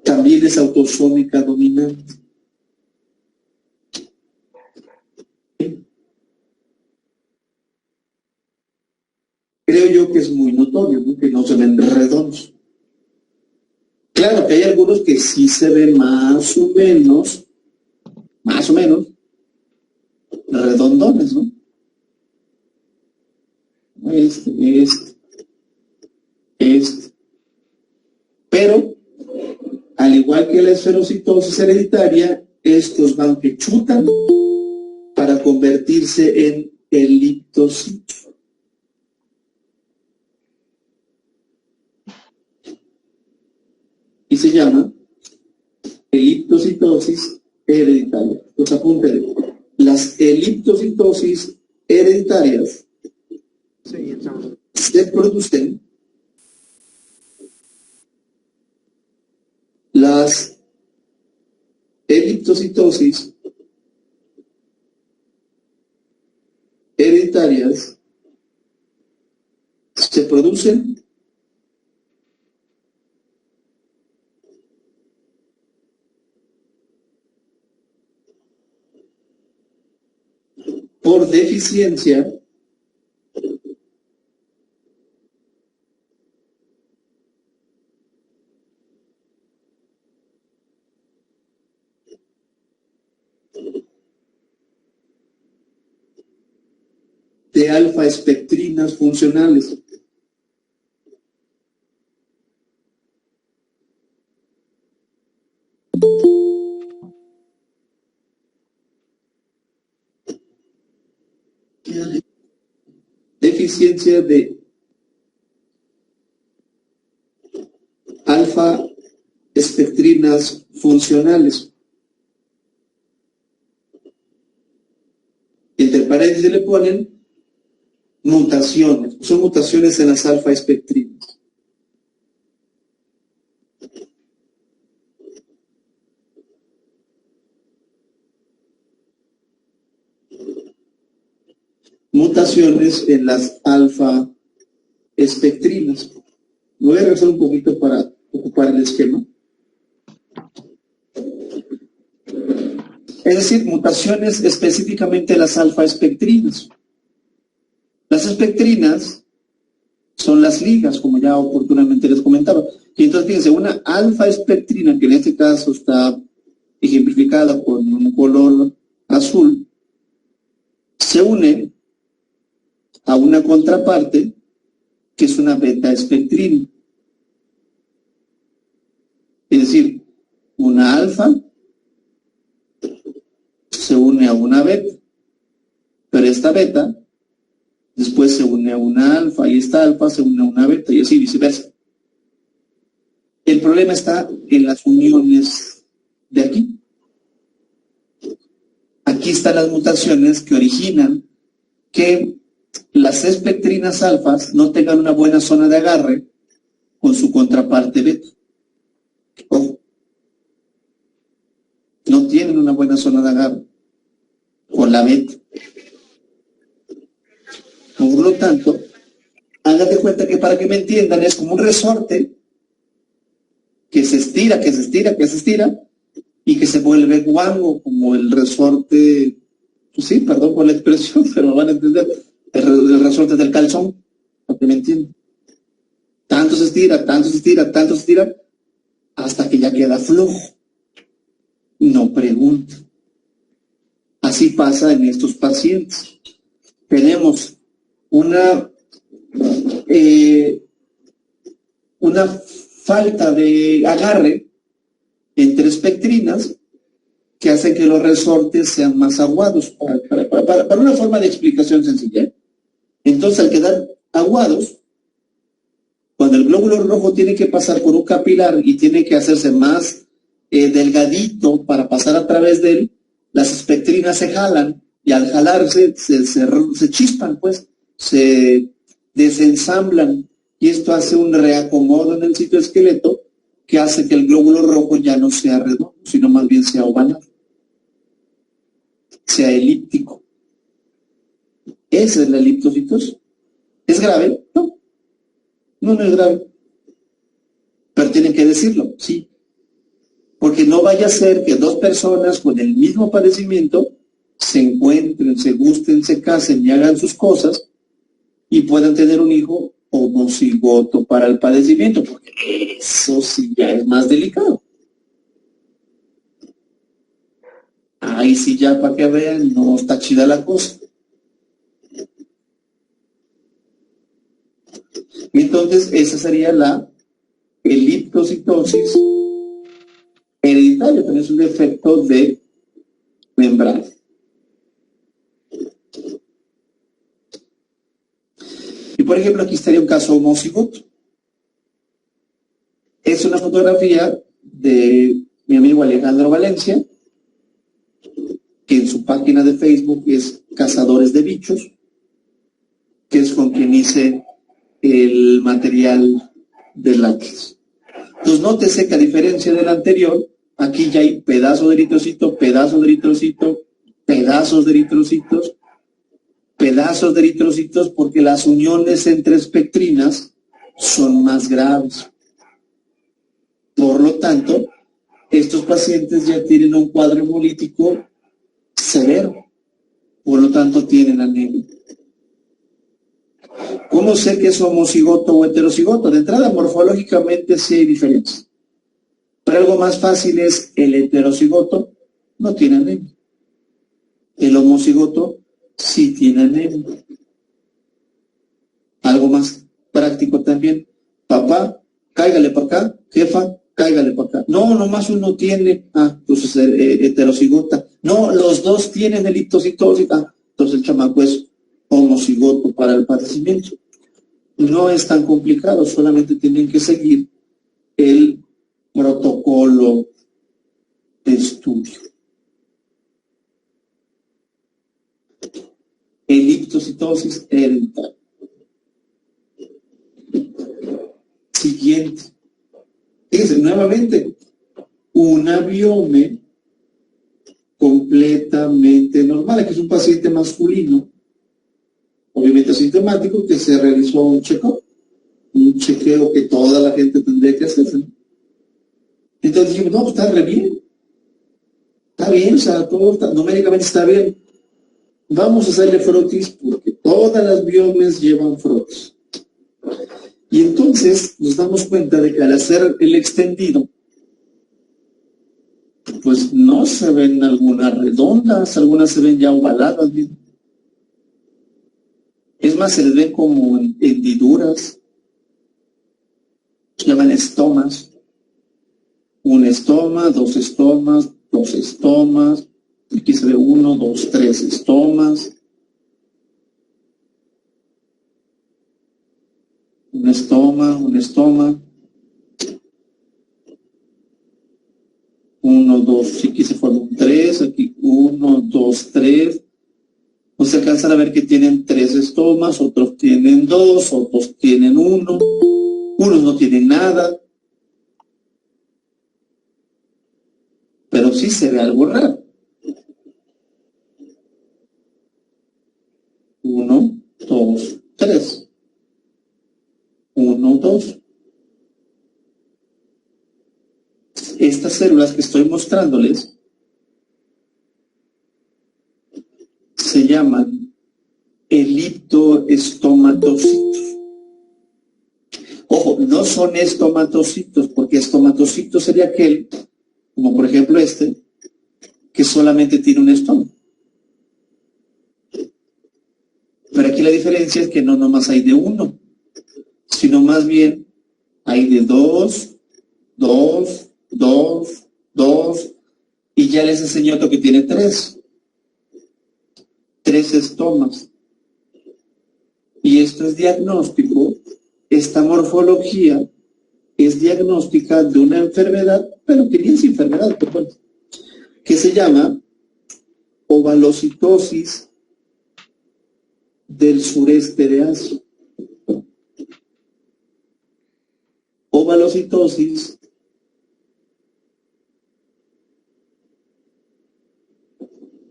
También es autosómica dominante. Creo yo que es muy notorio, ¿no? Que no se ven redondos. Claro que hay algunos que sí se ven más o menos redondones, ¿no? Este. Pero, al igual que la esferocitosis hereditaria, estos van que chutan para convertirse en eliptocitos. Y se llama eliptocitosis hereditaria. Entonces apúntenle. Las eliptocitosis hereditarias se producen las eliptocitosis hereditarias se producen por deficiencia de alfa-espectrinas funcionales. Deficiencia de alfa-espectrinas funcionales. Entre paréntesis le ponen mutaciones. Son mutaciones en las alfa-espectrinas. Mutaciones en las alfa-espectrinas. Me voy a regresar un poquito para ocupar el esquema. Es decir, mutaciones específicamente en las alfa-espectrinas. Las espectrinas son las ligas, como ya oportunamente les comentaba. Y entonces, fíjense, una alfa-espectrina, que en este caso está ejemplificada con un color azul, se une a una contraparte que es una beta-espectrina. Es decir, una alfa se une a una beta, pero esta beta después se une a una alfa y esta alfa se une a una beta y así viceversa. El problema está en las uniones de aquí. Aquí están las mutaciones que originan que las espectrinas alfas no tengan una buena zona de agarre con su contraparte beta. Ojo. No tienen una buena zona de agarre con la beta. Por lo tanto, háganse cuenta que para que me entiendan es como un resorte que se estira, y que se vuelve guango, como el resorte, pues sí, perdón por la expresión, pero me van a entender, el resorte del calzón, para que me entiendan. Tanto se estira, hasta que ya queda flojo, no pregunta. Así pasa en estos pacientes. Tenemos una falta de agarre entre espectrinas que hace que los resortes sean más aguados, para una forma de explicación sencilla. Entonces, al quedar aguados, cuando el glóbulo rojo tiene que pasar por un capilar y tiene que hacerse más delgadito para pasar a través de él, las espectrinas se jalan y al jalarse se chispan, pues, se desensamblan y esto hace un reacomodo en el citoesqueleto que hace que el glóbulo rojo ya no sea redondo, sino más bien sea ovalado, sea elíptico. Esa es la eliptocitosis. ¿Es grave? No. No es grave. Pero tienen que decirlo, sí. Porque no vaya a ser que dos personas con el mismo padecimiento se encuentren, se gusten, se casen y hagan sus cosas y puedan tener un hijo homocigoto para el padecimiento, porque eso sí ya es más delicado. Ahí sí ya, para que vean, no está chida la cosa. Entonces, esa sería la eliptocitosis hereditaria, pero es un defecto de membrana. Y por ejemplo, aquí estaría un caso homocigoto. Es una fotografía de mi amigo Alejandro Valencia, que en su página de Facebook es Cazadores de Bichos, que es con quien hice el material del látex. Entonces, nótese que a diferencia del anterior, aquí ya hay pedazo de eritrocito, pedazo de eritrocito, pedazos de eritrocitos, pedazos de eritrocitos, porque las uniones entre espectrinas son más graves. Por lo tanto, estos pacientes ya tienen un cuadro hemolítico severo, por lo tanto tienen anemia. ¿Cómo sé que es homocigoto o heterocigoto? De entrada, morfológicamente sí hay diferencias. Pero algo más fácil es el heterocigoto no tiene anemia. El homocigoto sí tiene anemia. Algo más práctico también. Papá, cáigale para acá. Jefa, cáigale para acá. No, nomás uno tiene. Entonces heterocigota. No, los dos tienen eliptocitosis. Entonces el chamaco es homocigoto para el padecimiento. No es tan complicado, solamente tienen que seguir el protocolo de estudio. Eliptocitosis hereditaria. Siguiente. Fíjense, nuevamente, una biome completamente normal. Aquí es un paciente masculino, obviamente asintomático, que se realizó un chequeo que toda la gente tendría que hacerse, ¿no? Entonces dijimos, no, está re bien. Está bien, o sea, todo numéricamente está bien. Vamos a hacerle frotis porque todas las biomes llevan frotis. Y entonces nos damos cuenta de que al hacer el extendido, pues no se ven algunas redondas, algunas se ven ya ovaladas. ¿Bien? Es más, se les ven como hendiduras. Se llaman estomas. Un estoma, dos estomas, dos estomas. Aquí se ve 1, 2, 3 estomas. Un estoma, un estoma. 1, 2, aquí se forma un 3, aquí 1, 2, 3. No se alcanzan a ver que tienen 3 estomas, otros tienen 2, otros tienen 1, unos no tienen nada. Pero sí se ve algo raro. 1, 2, 3. 1, 2. Estas células que estoy mostrándoles se llaman eliptoestomatocitos. Ojo, no son estomatocitos porque porque estomatocito sería aquel, como por ejemplo este, que solamente tiene un estómago. Pero aquí la diferencia es que no nomás hay de uno, sino más bien hay de dos, y ya les enseñó otro que tiene tres estómagos. Y esto es diagnóstico, esta morfología es diagnóstica de una enfermedad, pero que ni es enfermedad, que se llama ovalocitosis del sureste de Asia. Ovalocitosis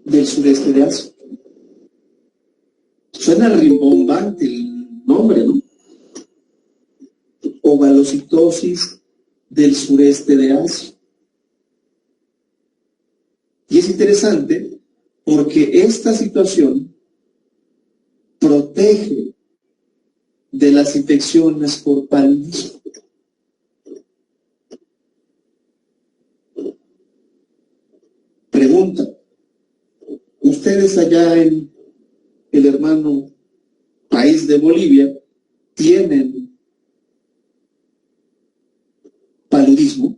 del sureste de Asia. Suena rimbombante el nombre, ¿no? Ovalocitosis del sureste de Asia. Y es interesante porque esta situación protege de las infecciones por paludismo. Pregunta, ¿ustedes allá en el hermano país de Bolivia tienen paludismo?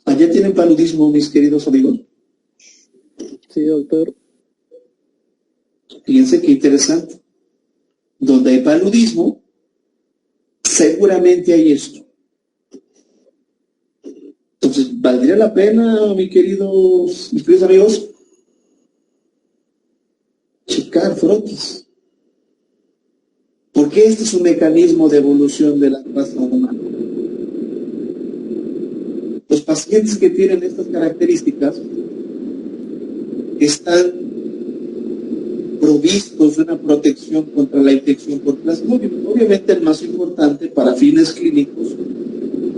¿Allá tienen paludismo, mis queridos amigos?
Sí, doctor.
Fíjense qué interesante. Donde hay paludismo, seguramente hay esto. Entonces, ¿valdría la pena, mis queridos amigos, checar frotis? Porque este es un mecanismo de evolución de la raza humana. Los pacientes que tienen estas características están provistos de una protección contra la infección por Plasmodium. Obviamente el más importante para fines clínicos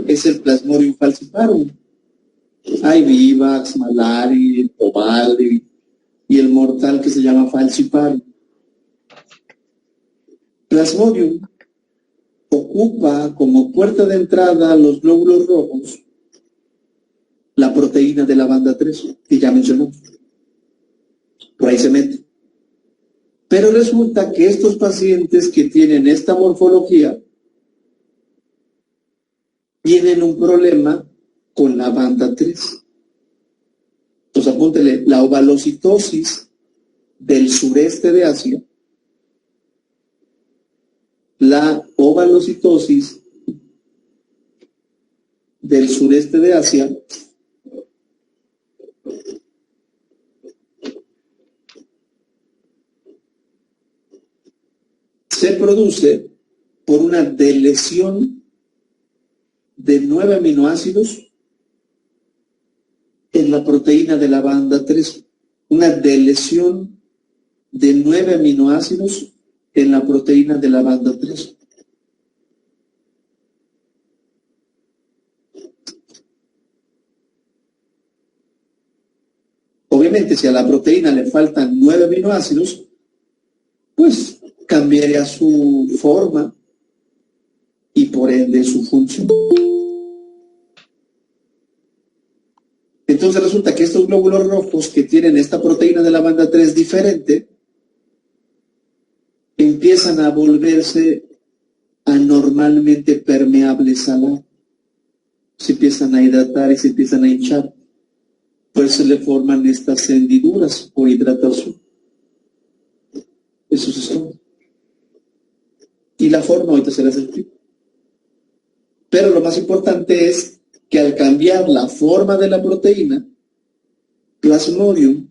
es el Plasmodium falciparum. Hay Vivax, Malaria, Ovale y el mortal que se llama falciparum. Plasmodium ocupa como puerta de entrada a los glóbulos rojos la proteína de la banda 3, que ya mencionamos. Por ahí se mete. Pero resulta que estos pacientes que tienen esta morfología tienen un problema con la banda 3. Entonces apúntele, la ovalocitosis del sureste de Asia, la ovalocitosis del sureste de Asia se produce por una delesión de 9 aminoácidos en la proteína de la banda 3. Una delesión de 9 aminoácidos en la proteína de la banda 3. Obviamente, si a la proteína le faltan 9 aminoácidos, pues cambiaría su forma y por ende su función. Entonces resulta que estos glóbulos rojos que tienen esta proteína de la banda 3 diferente, empiezan a volverse anormalmente permeables al agua. Se empiezan a hidratar y se empiezan a hinchar. Por eso le forman estas hendiduras por hidratación. Eso es todo. Y la forma ahorita se las explico. Pero lo más importante es que al cambiar la forma de la proteína, Plasmodium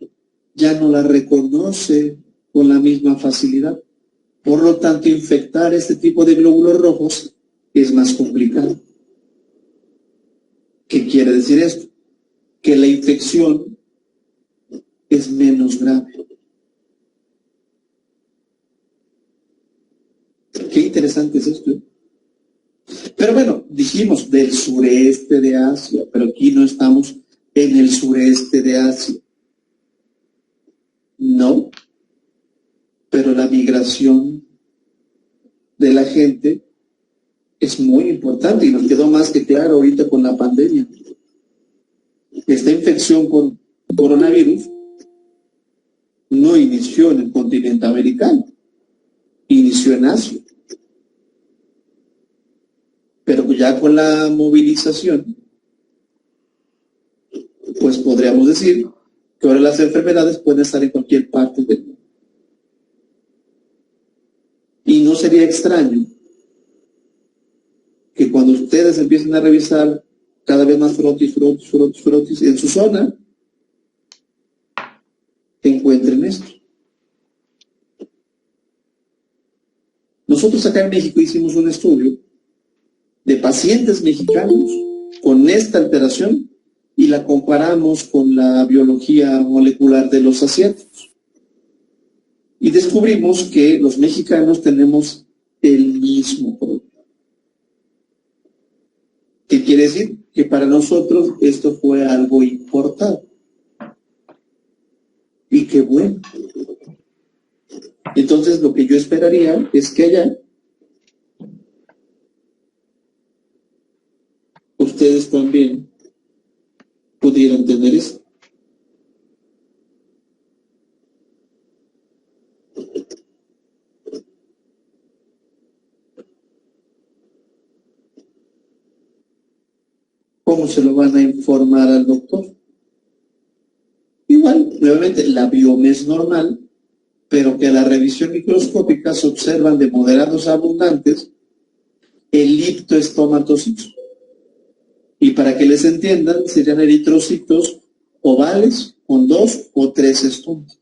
ya no la reconoce con la misma facilidad. Por lo tanto, infectar este tipo de glóbulos rojos es más complicado. ¿Qué quiere decir esto? Que la infección es menos grave. Qué interesante es esto, ¿eh? Pero bueno, dijimos del sureste de Asia, pero aquí no estamos en el sureste de Asia. No, pero la migración de la gente es muy importante y nos quedó más que claro ahorita con la pandemia. Esta infección con coronavirus no inició en el continente americano, inició en Asia. Pero ya con la movilización, pues podríamos decir que ahora las enfermedades pueden estar en cualquier parte del mundo. Y no sería extraño que cuando ustedes empiecen a revisar cada vez más frotis en su zona, encuentren esto. Nosotros acá en México hicimos un estudio de pacientes mexicanos con esta alteración y la comparamos con la biología molecular de los asiáticos. Y descubrimos que los mexicanos tenemos el mismo problema. ¿Qué quiere decir? Que para nosotros esto fue algo importado. Y qué bueno. Entonces lo que yo esperaría es que allá ustedes también pudieran tener eso. ¿Cómo se lo van a informar al doctor? Igual, nuevamente, la bioma es normal, pero que a la revisión microscópica se observan de moderados a abundantes eliptoestomatocitos. Y para que les entiendan, serían eritrocitos ovales con 2 o 3 estomas,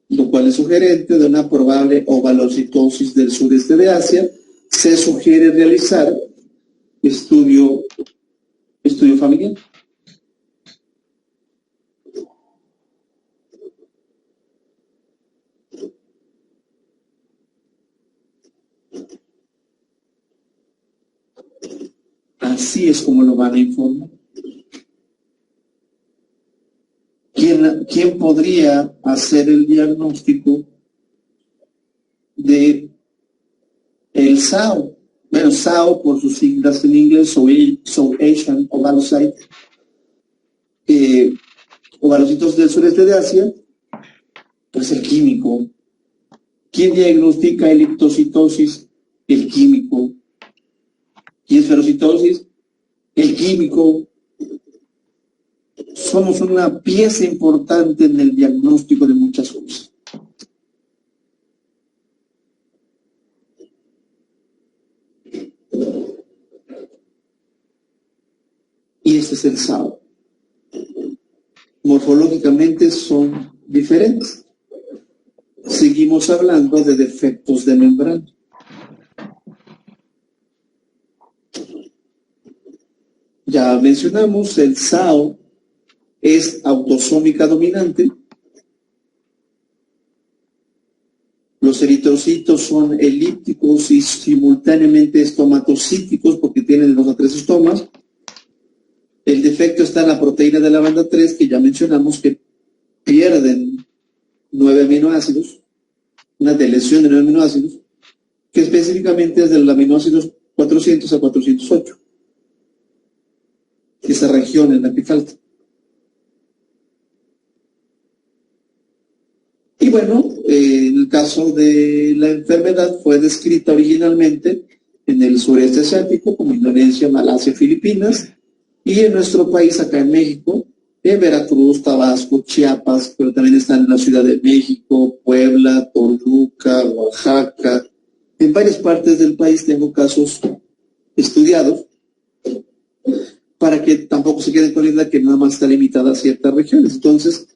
lo cual es sugerente de una probable ovalocitosis del sureste de Asia. Se sugiere realizar estudio familiar. Así es como lo van a informar. ¿Quién podría hacer el diagnóstico de el SAO? Bueno, SAO por sus siglas en inglés, South Asian Ovalocyte, ovalocitos del sureste de Asia, pues el químico. ¿Quién diagnostica eliptocitosis? El químico. ¿Y esferocitosis? El químico. Somos una pieza importante en el diagnóstico de muchas cosas. Y este es el SAO. Morfológicamente son diferentes. Seguimos hablando de defectos de membrana. Ya mencionamos, el SAO es autosómica dominante. Los eritrocitos son elípticos y simultáneamente estomatocíticos porque tienen 2 a 3 estomas. El defecto está en la proteína de la banda 3, que ya mencionamos que pierden 9 aminoácidos, una deleción de 9 aminoácidos, que específicamente es de los aminoácidos 400 a 408. Esa región en la que falta. Y bueno, en el caso de la enfermedad fue descrita originalmente en el sureste asiático, como Indonesia, Malasia, Filipinas, y en nuestro país, acá en México, en Veracruz, Tabasco, Chiapas, pero también están en la Ciudad de México, Puebla, Toluca, Oaxaca. En varias partes del país tengo casos estudiados, para que tampoco se queden con la idea que nada más está limitada a ciertas regiones. Entonces,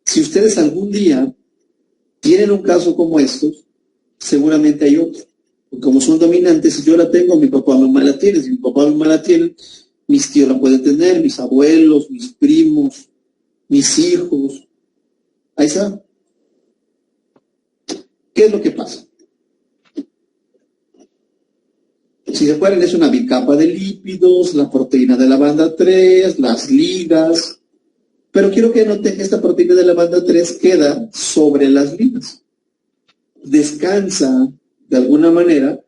si ustedes algún día tienen un caso como estos, seguramente hay otro. Como son dominantes, si yo la tengo, mi papá o mi mamá la tiene. Si mi papá o mi mamá la tienen, mis tíos la pueden tener, mis abuelos, mis primos, mis hijos. Ahí está. ¿Qué es lo que pasa? si se acuerdan, es una bicapa de lípidos, la proteína de la banda 3, las ligas. Pero quiero que noten que esta proteína de la banda 3 queda sobre las ligas. Descansa, de alguna manera,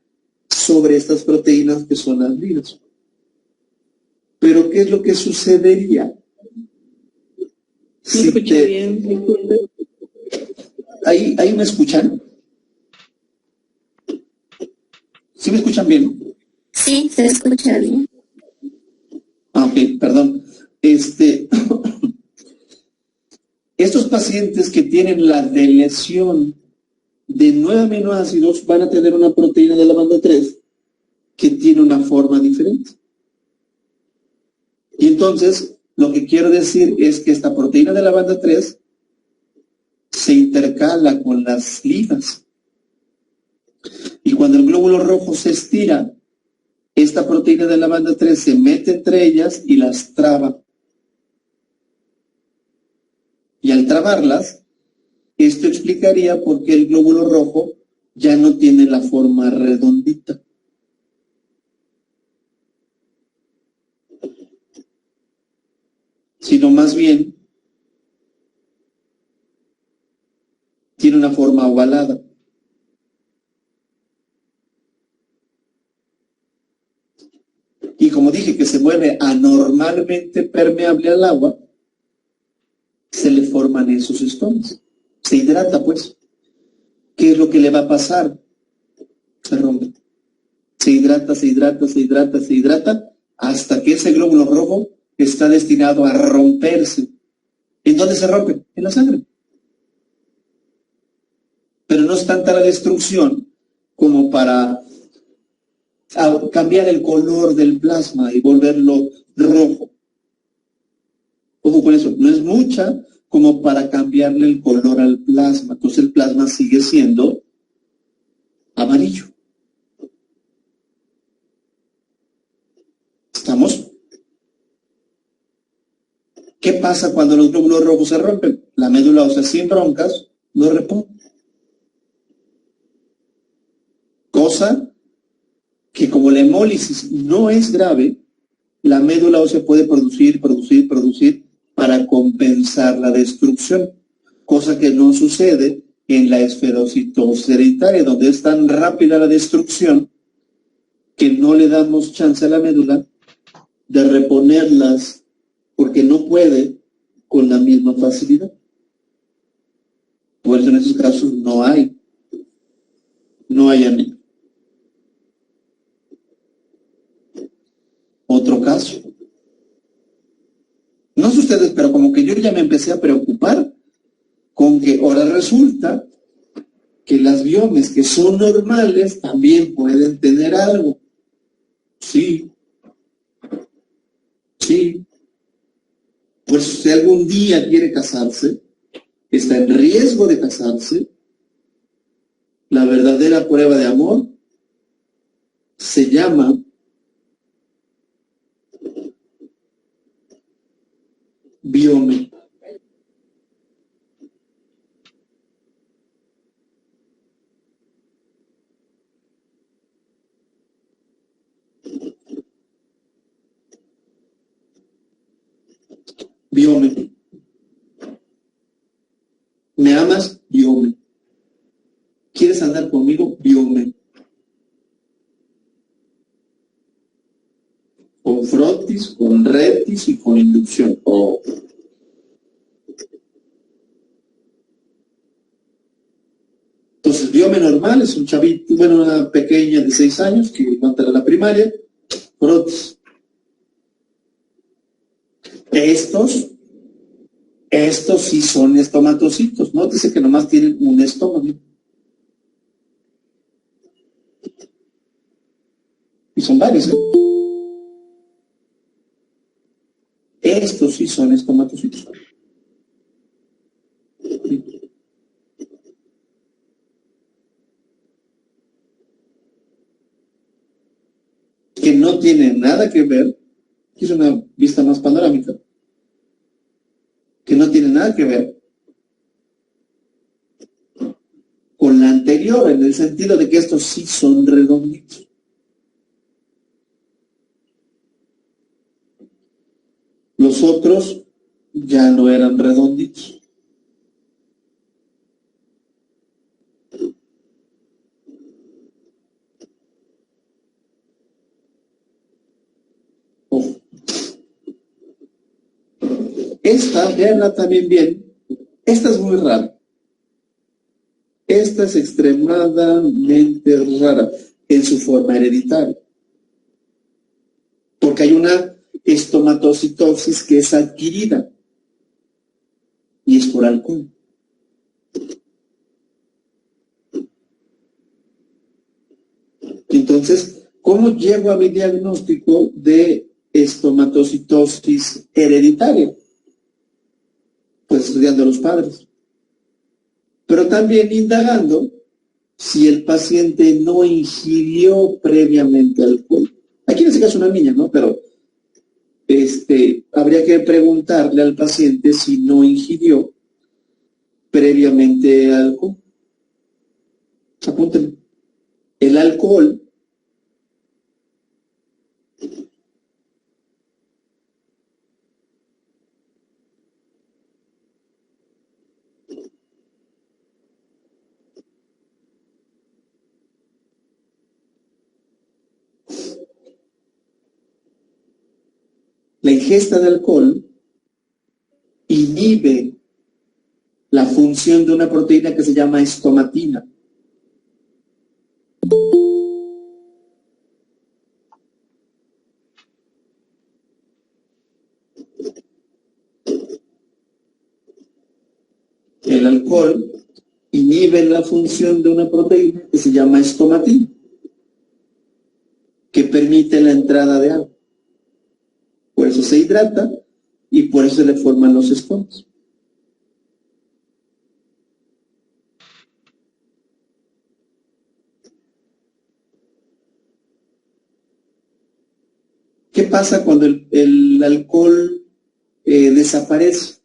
sobre estas proteínas que son las ligas. Pero, ¿qué es lo que sucedería?
No escuché bien, disculpe.
¿Ahí me escuchan? ¿Sí me escuchan bien?
Sí, se escucha bien.
Ah, ok, perdón. Estos pacientes que tienen la deleción de 9 aminoácidos van a tener una proteína de la banda 3 que tiene una forma diferente. Y entonces, lo que quiero decir es que esta proteína de la banda 3 se intercala con las ligas. Y cuando el glóbulo rojo se estira, esta proteína de la banda 3 se mete entre ellas y las traba. Y al trabarlas, esto explicaría por qué el glóbulo rojo ya no tiene la forma redondita. Sino más bien tiene una forma ovalada. Y como dije que se vuelve anormalmente permeable al agua, se le forman esos estomas. Se hidrata, pues. ¿Qué es lo que le va a pasar? Se rompe. Se hidrata, se hidrata, se hidrata, se hidrata, hasta que ese glóbulo rojo está destinado a romperse. ¿En dónde se rompe? En la sangre. Pero no es tanta la destrucción como para cambiar el color del plasma y volverlo rojo. Ojo con eso, no es mucha como para cambiarle el color al plasma. Entonces el plasma sigue siendo amarillo. ¿Estamos? ¿Qué pasa cuando los glóbulos rojos se rompen? La médula ósea sin broncas lo repone. Cosa que como la hemólisis no es grave, la médula ósea puede producir para compensar la destrucción, cosa que no sucede en la esferocitosis hereditaria, donde es tan rápida la destrucción que no le damos chance a la médula de reponerlas porque no puede con la misma facilidad. Por eso en esos casos no hay anemia. Otro caso. No sé ustedes, pero como que yo ya me empecé a preocupar con que ahora resulta que las biomes que son normales también pueden tener algo. Sí. Sí. Pues si algún día quiere casarse, está en riesgo de casarse, la verdadera prueba de amor se llama biome. Biome. ¿Me amas? Biome. ¿Quieres andar conmigo? Biome. Con frotis, con retis y con inducción. Oh. Entonces, biome normal es un chavito, bueno, una pequeña de 6 años que va a entrar a la primaria. Frotis. Estos sí son estomatocitos. Nótese que nomás tienen un estómago. Y son varios, ¿eh? Estos sí son estomatocitos. Que no tiene nada que ver, aquí es una vista más panorámica, que no tiene nada que ver con la anterior, en el sentido de que estos sí son redonditos. Los otros ya no eran redonditos. Ojo. Esta, veanla también bien, esta es muy rara. Esta es extremadamente rara en su forma hereditaria. Porque hay una estomatocitosis que es adquirida y es por alcohol. Entonces, ¿cómo llego a mi diagnóstico de estomatocitosis hereditaria? Pues estudiando a los padres. Pero también indagando si el paciente no ingirió previamente alcohol. Aquí en este caso una niña, ¿no? Pero habría que preguntarle al paciente si no ingirió previamente alcohol. Apúntenlo. El alcohol la ingesta de alcohol inhibe la función de una proteína que se llama estomatina. El alcohol inhibe la función de una proteína que se llama estomatina, que permite la entrada de agua. Por eso se hidrata y por eso se le forman los estomas. ¿Qué pasa cuando el alcohol desaparece?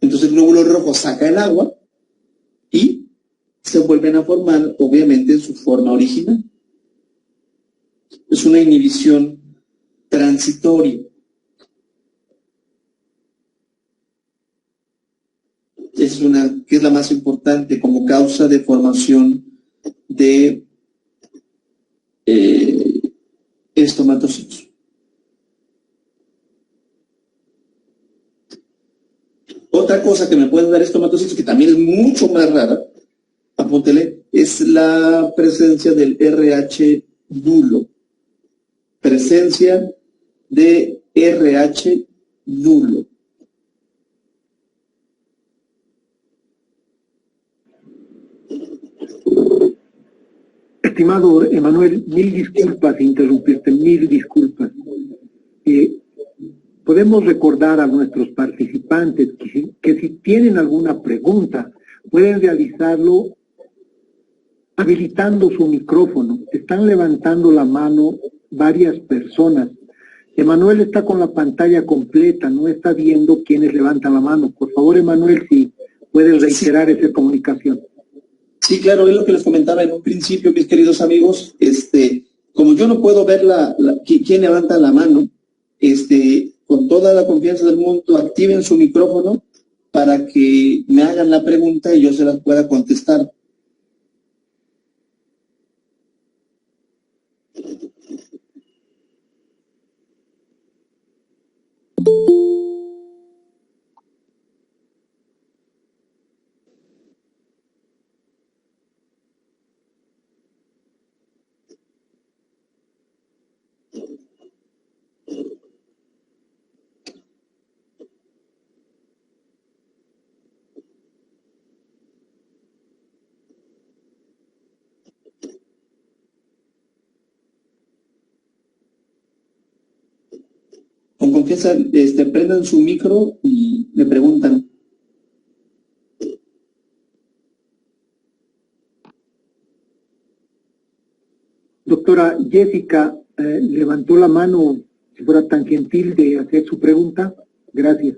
Entonces el glóbulo rojo saca el agua y se vuelven a formar, obviamente, en su forma original. Es una inhibición transitoria. Que es la más importante como causa de formación de estomatocitos. Otra cosa que me puede dar estomatocitos, que también es mucho más rara, apúntele, es la presencia del RH nulo. Presencia de RH nulo.
Estimado Emanuel, mil disculpas interrumpirte, mil disculpas. Podemos recordar a nuestros participantes que si tienen alguna pregunta, pueden realizarlo habilitando su micrófono. Están levantando la mano varias personas. Emanuel está con la pantalla completa, no está viendo quiénes levantan la mano. Por favor, Emanuel, si puedes reiterar esa comunicación.
Sí, claro, es lo que les comentaba en un principio, mis queridos amigos. Como yo no puedo ver quién levanta la mano, con toda la confianza del mundo, activen su micrófono para que me hagan la pregunta y yo se las pueda contestar. Con confianza, prendan su micro y me preguntan.
Doctora Jessica, levantó la mano, si fuera tan gentil de hacer su pregunta. Gracias.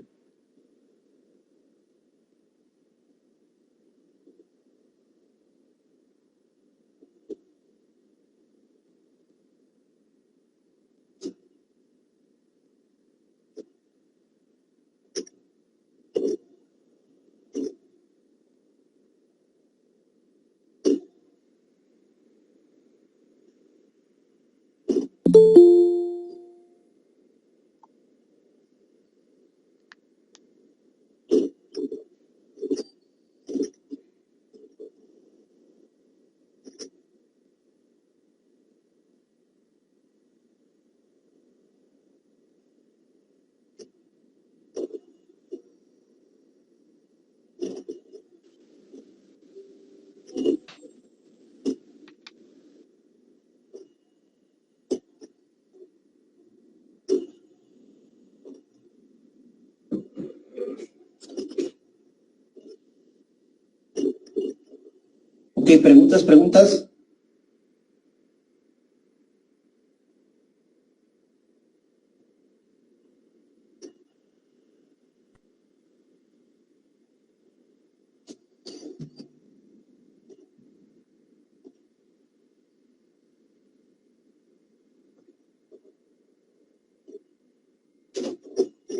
Ok, preguntas.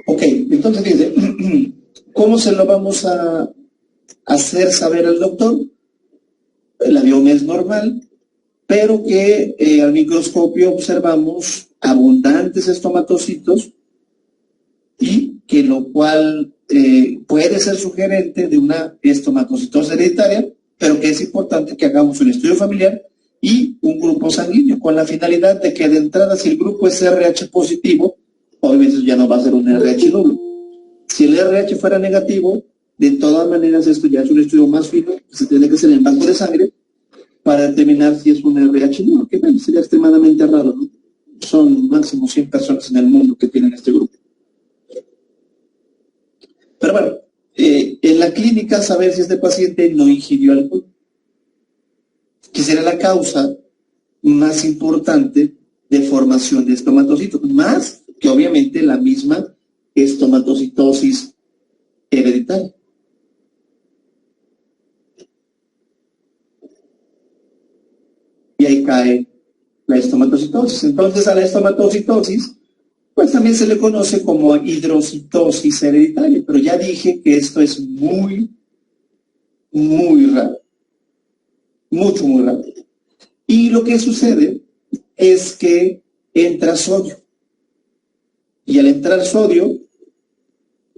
Ok, entonces dice, ¿cómo se lo vamos a hacer saber al doctor? La biomia es normal, pero que al microscopio observamos abundantes estomatocitos y que lo cual puede ser sugerente de una estomatocitosis hereditaria, pero que es importante que hagamos un estudio familiar y un grupo sanguíneo con la finalidad de que de entrada, si el grupo es RH positivo, obviamente ya no va a ser un RH nulo. Si el RH fuera negativo, de todas maneras esto ya es un estudio más fino, que se tiene que hacer en banco de sangre para determinar si es un RH nulo, que bueno, sería extremadamente raro, ¿no? Son máximo 100 personas en el mundo que tienen este grupo. Pero bueno, en la clínica saber si este paciente no ingirió alcohol, que será la causa más importante de formación de estomatocitos, más que obviamente la misma estomatocitosis hereditaria. Y ahí cae la estomatocitosis. Entonces a la estomatocitosis pues también se le conoce como hidrocitosis hereditaria, pero ya dije que esto es muy raro, muy raro. Y lo que sucede es que entra sodio, y al entrar sodio,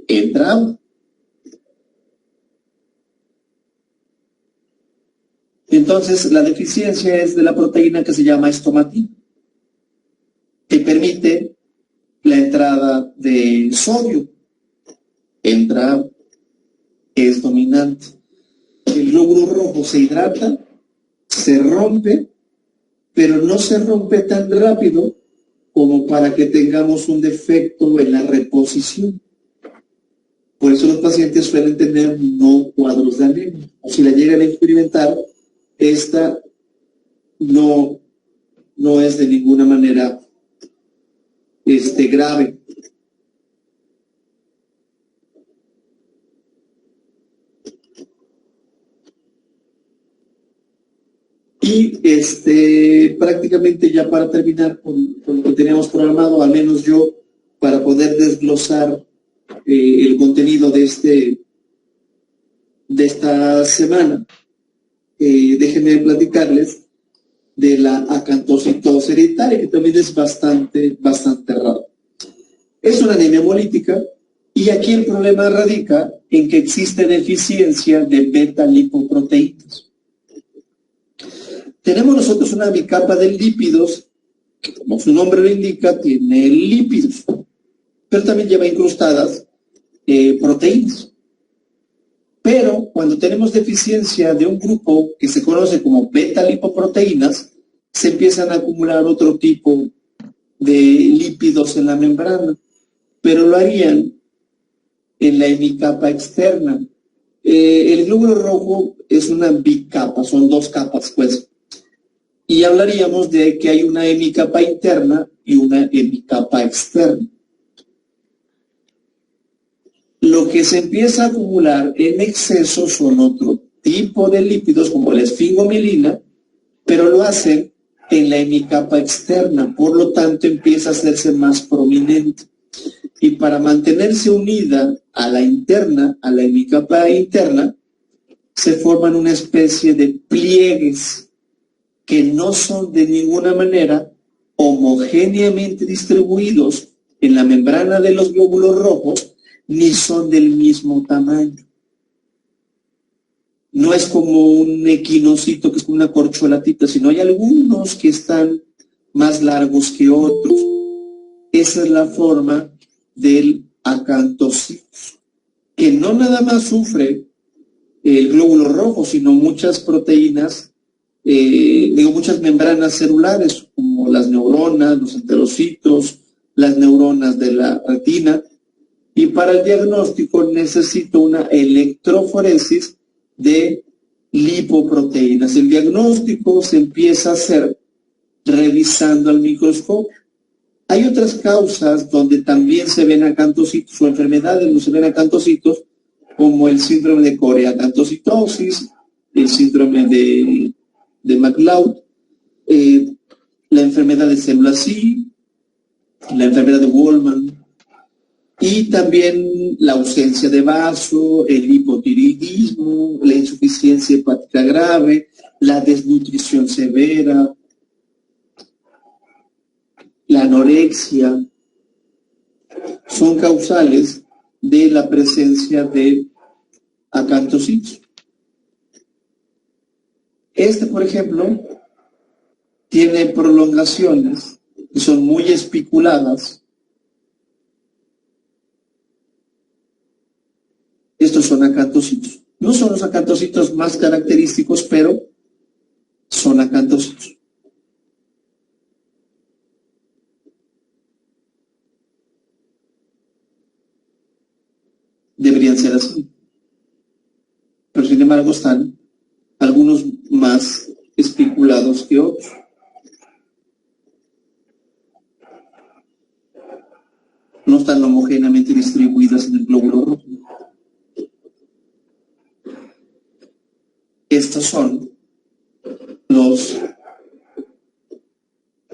entra agua. Entonces la deficiencia es de la proteína que se llama estomatina, que permite la entrada de sodio. Entra agua, es dominante. El glóbulo rojo se hidrata, se rompe, pero no se rompe tan rápido como para que tengamos un defecto en la reposición. Por eso los pacientes suelen tener no cuadros de anemia. O si la llegan a experimentar, esta no es de ninguna manera grave. Y prácticamente ya para terminar con lo que teníamos programado, al menos yo, para poder desglosar el contenido de esta semana, déjenme platicarles de la acantocitosis hereditaria, que también es bastante raro. Es una anemia hemolítica, y aquí el problema radica en que existe deficiencia de beta-lipoproteínas. Tenemos nosotros una bicapa de lípidos, que como su nombre lo indica, tiene lípidos, pero también lleva incrustadas proteínas. Pero cuando tenemos deficiencia de un grupo que se conoce como beta-lipoproteínas, se empiezan a acumular otro tipo de lípidos en la membrana, pero lo harían en la hemicapa externa. El glóbulo rojo es una bicapa, son dos capas, pues. Y hablaríamos de que hay una hemicapa interna y una hemicapa externa. Lo que se empieza a acumular en exceso son otro tipo de lípidos, como la esfingomielina, pero lo hacen en la hemicapa externa, por lo tanto empieza a hacerse más prominente. Y para mantenerse unida a la interna, a la hemicapa interna, se forman una especie de pliegues que no son de ninguna manera homogéneamente distribuidos en la membrana de los glóbulos rojos, ni son del mismo tamaño. No es como un equinocito que es como una corcholatita, sino hay algunos que están más largos que otros. Esa es la forma del acantocitos, que no nada más sufre el glóbulo rojo, sino muchas proteínas, muchas membranas celulares, como las neuronas, los enterocitos, las neuronas de la retina. Y para el diagnóstico necesito una electroforesis de lipoproteínas. El diagnóstico se empieza a hacer revisando al microscopio. Hay otras causas donde también se ven acantocitos o enfermedades donde se ven acantocitos, como el síndrome de coreacantocitosis, el síndrome de McLeod, la enfermedad de células I, la enfermedad de Wolman, y también la ausencia de vaso, el hipotiroidismo, la insuficiencia hepática grave, la desnutrición severa, la anorexia, son causales de la presencia de acantocitos. Por ejemplo, tiene prolongaciones que son muy espiculadas. Estos son acantocitos. No son los acantocitos más característicos, pero son acantocitos. Deberían ser así. Pero sin embargo están algunos más espiculados que otros. No están homogéneamente distribuidas en el glóbulo rojo. Estos son los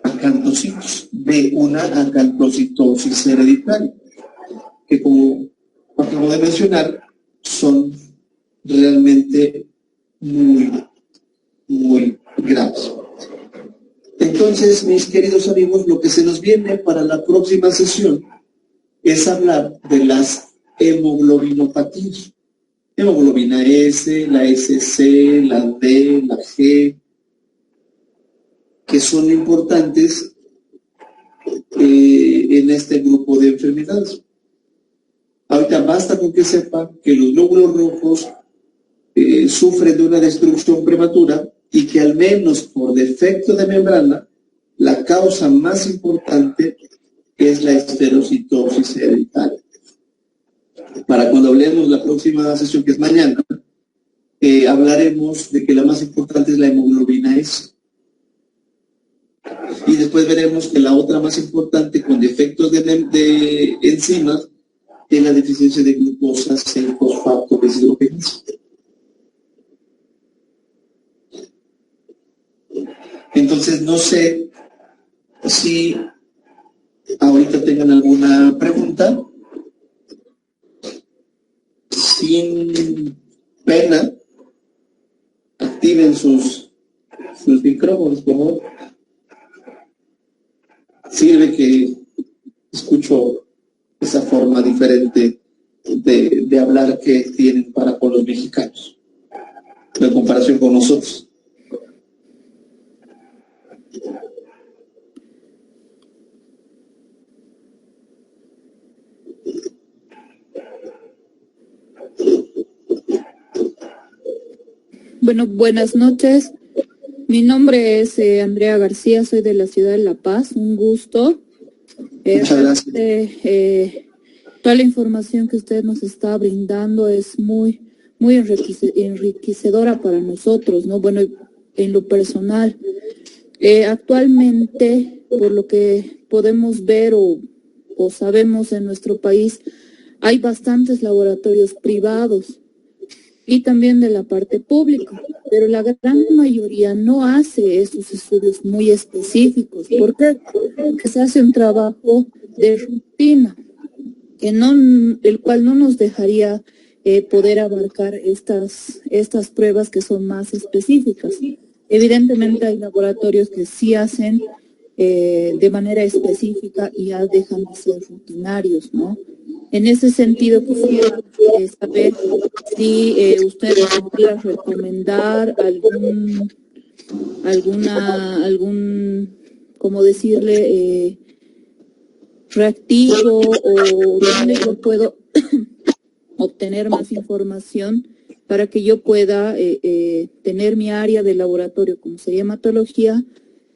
acantocitos de una acantocitosis hereditaria, que como acabo de mencionar, son realmente muy graves. Entonces, mis queridos amigos, lo que se nos viene para la próxima sesión es hablar de las hemoglobinopatías. Hemoglobina S, la SC, la D, la G, que son importantes en este grupo de enfermedades. Ahorita basta con que sepan que los glóbulos rojos sufren de una destrucción prematura y que al menos por defecto de membrana, la causa más importante es la esterocitosis hereditaria. Para cuando hablemos la próxima sesión, que es mañana, hablaremos de que la más importante es la hemoglobina S. Y después veremos que la otra más importante con defectos de enzimas es la deficiencia de glucosa 6-fosfato deshidrogenasa. Entonces, no sé si ahorita tengan alguna pregunta. Sin pena, activen sus micrófonos, por favor. Sirve que escucho esa forma diferente de hablar que tienen para con los mexicanos, en comparación con nosotros.
Bueno, buenas noches. Mi nombre es Andrea García, soy de la ciudad de La Paz. Un gusto.
Muchas gracias.
Toda la información que usted nos está brindando es muy enriquecedora para nosotros, ¿no? Bueno, en lo personal, actualmente, por lo que podemos ver o sabemos en nuestro país, hay bastantes laboratorios privados y también de la parte pública, pero la gran mayoría no hace estos estudios muy específicos. ¿Por qué? Porque se hace un trabajo de rutina, el cual no nos dejaría poder abarcar estas pruebas que son más específicas. Evidentemente hay laboratorios que sí hacen de manera específica y ya dejan de ser rutinarios, ¿no? En ese sentido, quisiera saber si usted podría recomendar ¿cómo decirle? Reactivo, o dónde yo puedo obtener más información para que yo pueda tener mi área de laboratorio, como sería hematología,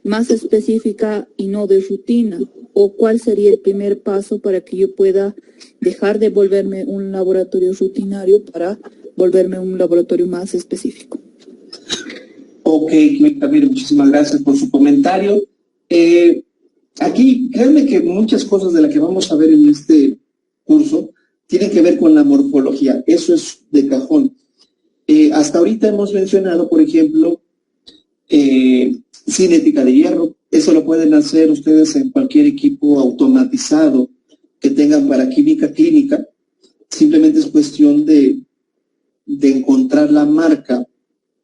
más específica y no de rutina. ¿O cuál sería el primer paso para que yo pueda dejar de volverme un laboratorio rutinario para volverme un laboratorio más específico?
Ok, Camilo, muchísimas gracias por su comentario. Aquí, créanme que muchas cosas de las que vamos a ver en este curso tienen que ver con la morfología. Eso es de cajón. Hasta ahorita hemos mencionado, por ejemplo, cinética de hierro. Eso lo pueden hacer ustedes en cualquier equipo automatizado que tengan para química clínica. Simplemente es cuestión de encontrar la marca.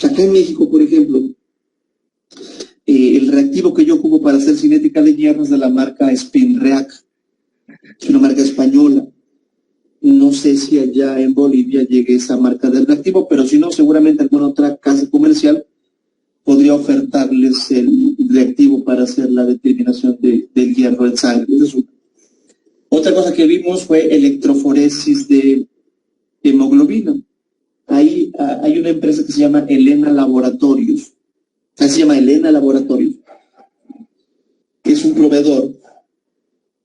Acá en México, por ejemplo, el reactivo que yo ocupo para hacer cinética de hierro es de la marca Spinreac, es una marca española. No sé si allá en Bolivia llegue esa marca de reactivo, pero si no, seguramente alguna otra casa comercial podría ofertarles el reactivo para hacer la determinación del hierro en sangre. Esa es una. Otra cosa que vimos fue electroforesis de hemoglobina. Ahí hay una empresa que se llama Elena Laboratorios. Así se llama Elena Laboratorios. Que es un proveedor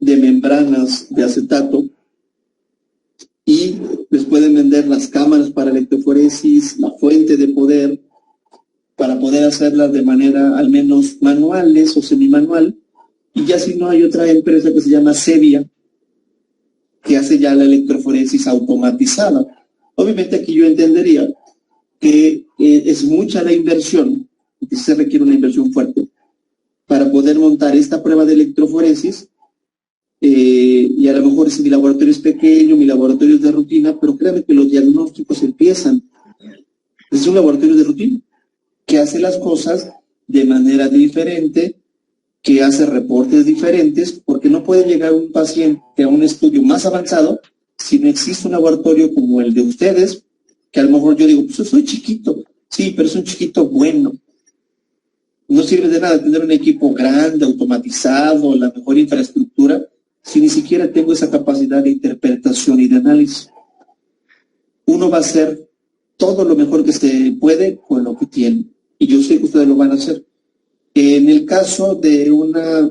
de membranas de acetato y les pueden vender las cámaras para electroforesis, la fuente de poder, para poder hacerlas de manera al menos manuales o semimanual. Y ya si no, hay otra empresa que se llama Sevia, que hace ya la electroforesis automatizada. Obviamente aquí yo entendería que es mucha la inversión, que se requiere una inversión fuerte, para poder montar esta prueba de electroforesis, y a lo mejor si mi laboratorio es pequeño, mi laboratorio es de rutina, pero créanme que los diagnósticos empiezan. Es un laboratorio de rutina, que hace las cosas de manera diferente, que hace reportes diferentes, porque no puede llegar un paciente a un estudio más avanzado si no existe un laboratorio como el de ustedes, que a lo mejor yo digo, pues yo soy chiquito, sí, pero es un chiquito bueno. No sirve de nada tener un equipo grande, automatizado, la mejor infraestructura, si ni siquiera tengo esa capacidad de interpretación y de análisis. Uno va a hacer todo lo mejor que se puede con lo que tiene, y yo sé que ustedes lo van a hacer. En el caso de una,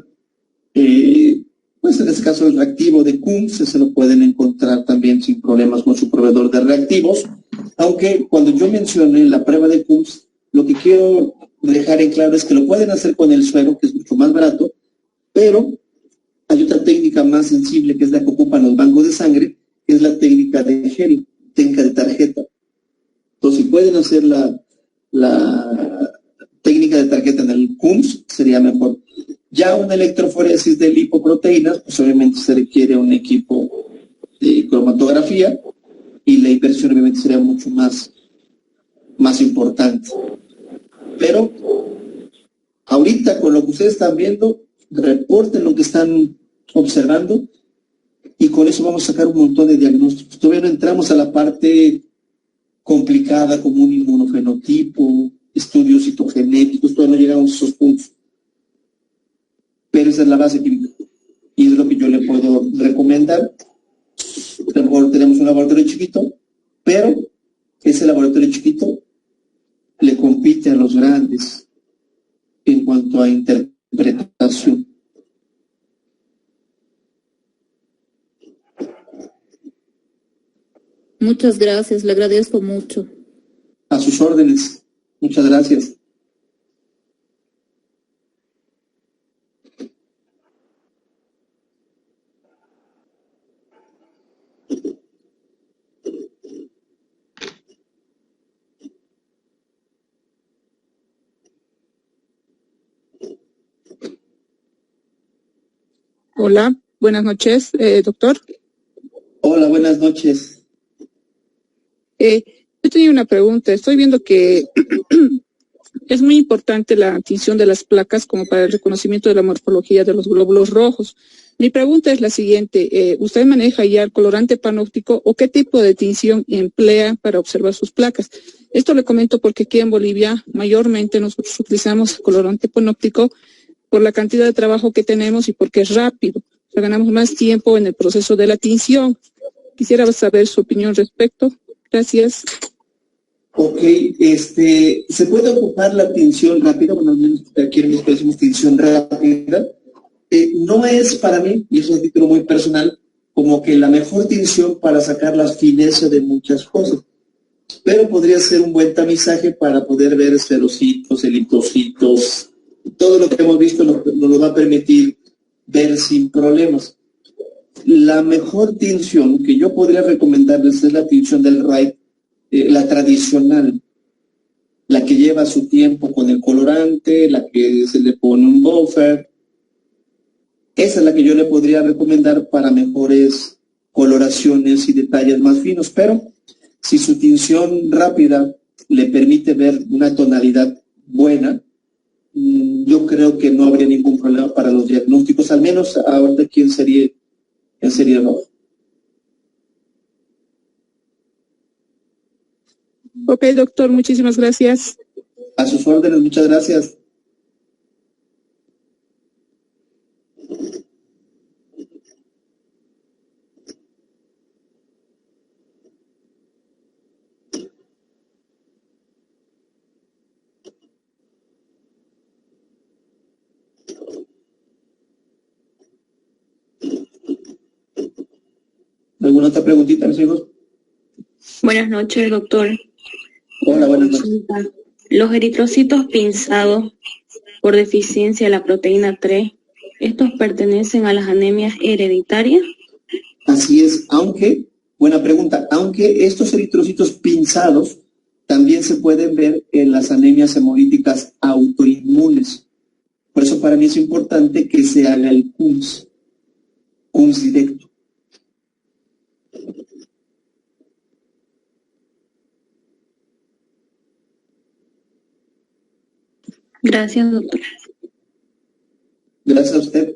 pues en este caso el reactivo de Kunz, se lo pueden encontrar también sin problemas con su proveedor de reactivos, aunque cuando yo mencioné la prueba de Kunz, lo que quiero dejar en claro es que lo pueden hacer con el suero, que es mucho más barato, pero hay otra técnica más sensible, que es la que ocupan los bancos de sangre, que es la técnica de gel, técnica de tarjeta. Entonces, si pueden hacer la técnica de tarjeta en el CUMS, sería mejor. Ya una electroforesis de lipoproteínas, pues obviamente se requiere un equipo de cromatografía y la inversión obviamente sería mucho más importante. Pero ahorita con lo que ustedes están viendo, reporten lo que están observando y con eso vamos a sacar un montón de diagnósticos. Todavía no entramos a la parte complicada como un inmunofenotipo, estudios citogenéticos, todavía no llegamos a esos puntos. Pero esa es la base química y es lo que yo le puedo recomendar. A lo mejor tenemos un laboratorio chiquito, pero ese laboratorio chiquito le compite a los grandes en cuanto a interpretación.
Muchas gracias, le agradezco mucho.
A sus órdenes. Muchas gracias.
Hola, buenas noches, doctor.
Hola, buenas noches.
Yo tenía una pregunta. Estoy viendo que es muy importante la tinción de las placas como para el reconocimiento de la morfología de los glóbulos rojos. Mi pregunta es la siguiente. ¿Usted maneja ya el colorante panóptico o qué tipo de tinción emplea para observar sus placas? Esto le comento porque aquí en Bolivia mayormente nosotros utilizamos colorante panóptico por la cantidad de trabajo que tenemos y porque es rápido. O sea, ganamos más tiempo en el proceso de la tinción. Quisiera saber su opinión respecto. Gracias.
Ok, ¿se puede ocupar la tinción rápida? Bueno, al menos aquí en México decimos tinción rápida. No es para mí, y eso es un título muy personal, como que la mejor tinción para sacar la fineza de muchas cosas. pero podría ser un buen tamizaje para poder ver esferocitos, eritrocitos, todo lo que hemos visto nos lo va a permitir ver sin problemas. La mejor tinción que yo podría recomendarles es la tinción del Wright, la tradicional, la que lleva su tiempo con el colorante, la que se le pone un buffer. Esa es la que yo le podría recomendar para mejores coloraciones y detalles más finos, pero si su tinción rápida le permite ver una tonalidad buena, yo creo que no habría ningún problema para los diagnósticos, al menos ahorita aquí en serie roja.
Ok, doctor, muchísimas gracias.
A sus órdenes, muchas gracias. ¿Alguna otra preguntita, mis hijos?
Buenas noches, doctor.
Hola, buenas noches.
Los eritrocitos pinzados por deficiencia de la proteína 3, ¿estos pertenecen a las anemias hereditarias?
Así es, aunque, buena pregunta, aunque estos eritrocitos pinzados también se pueden ver en las anemias hemolíticas autoinmunes. Por eso para mí es importante que se haga el KUNS directo.
Gracias, doctor.
Gracias a usted.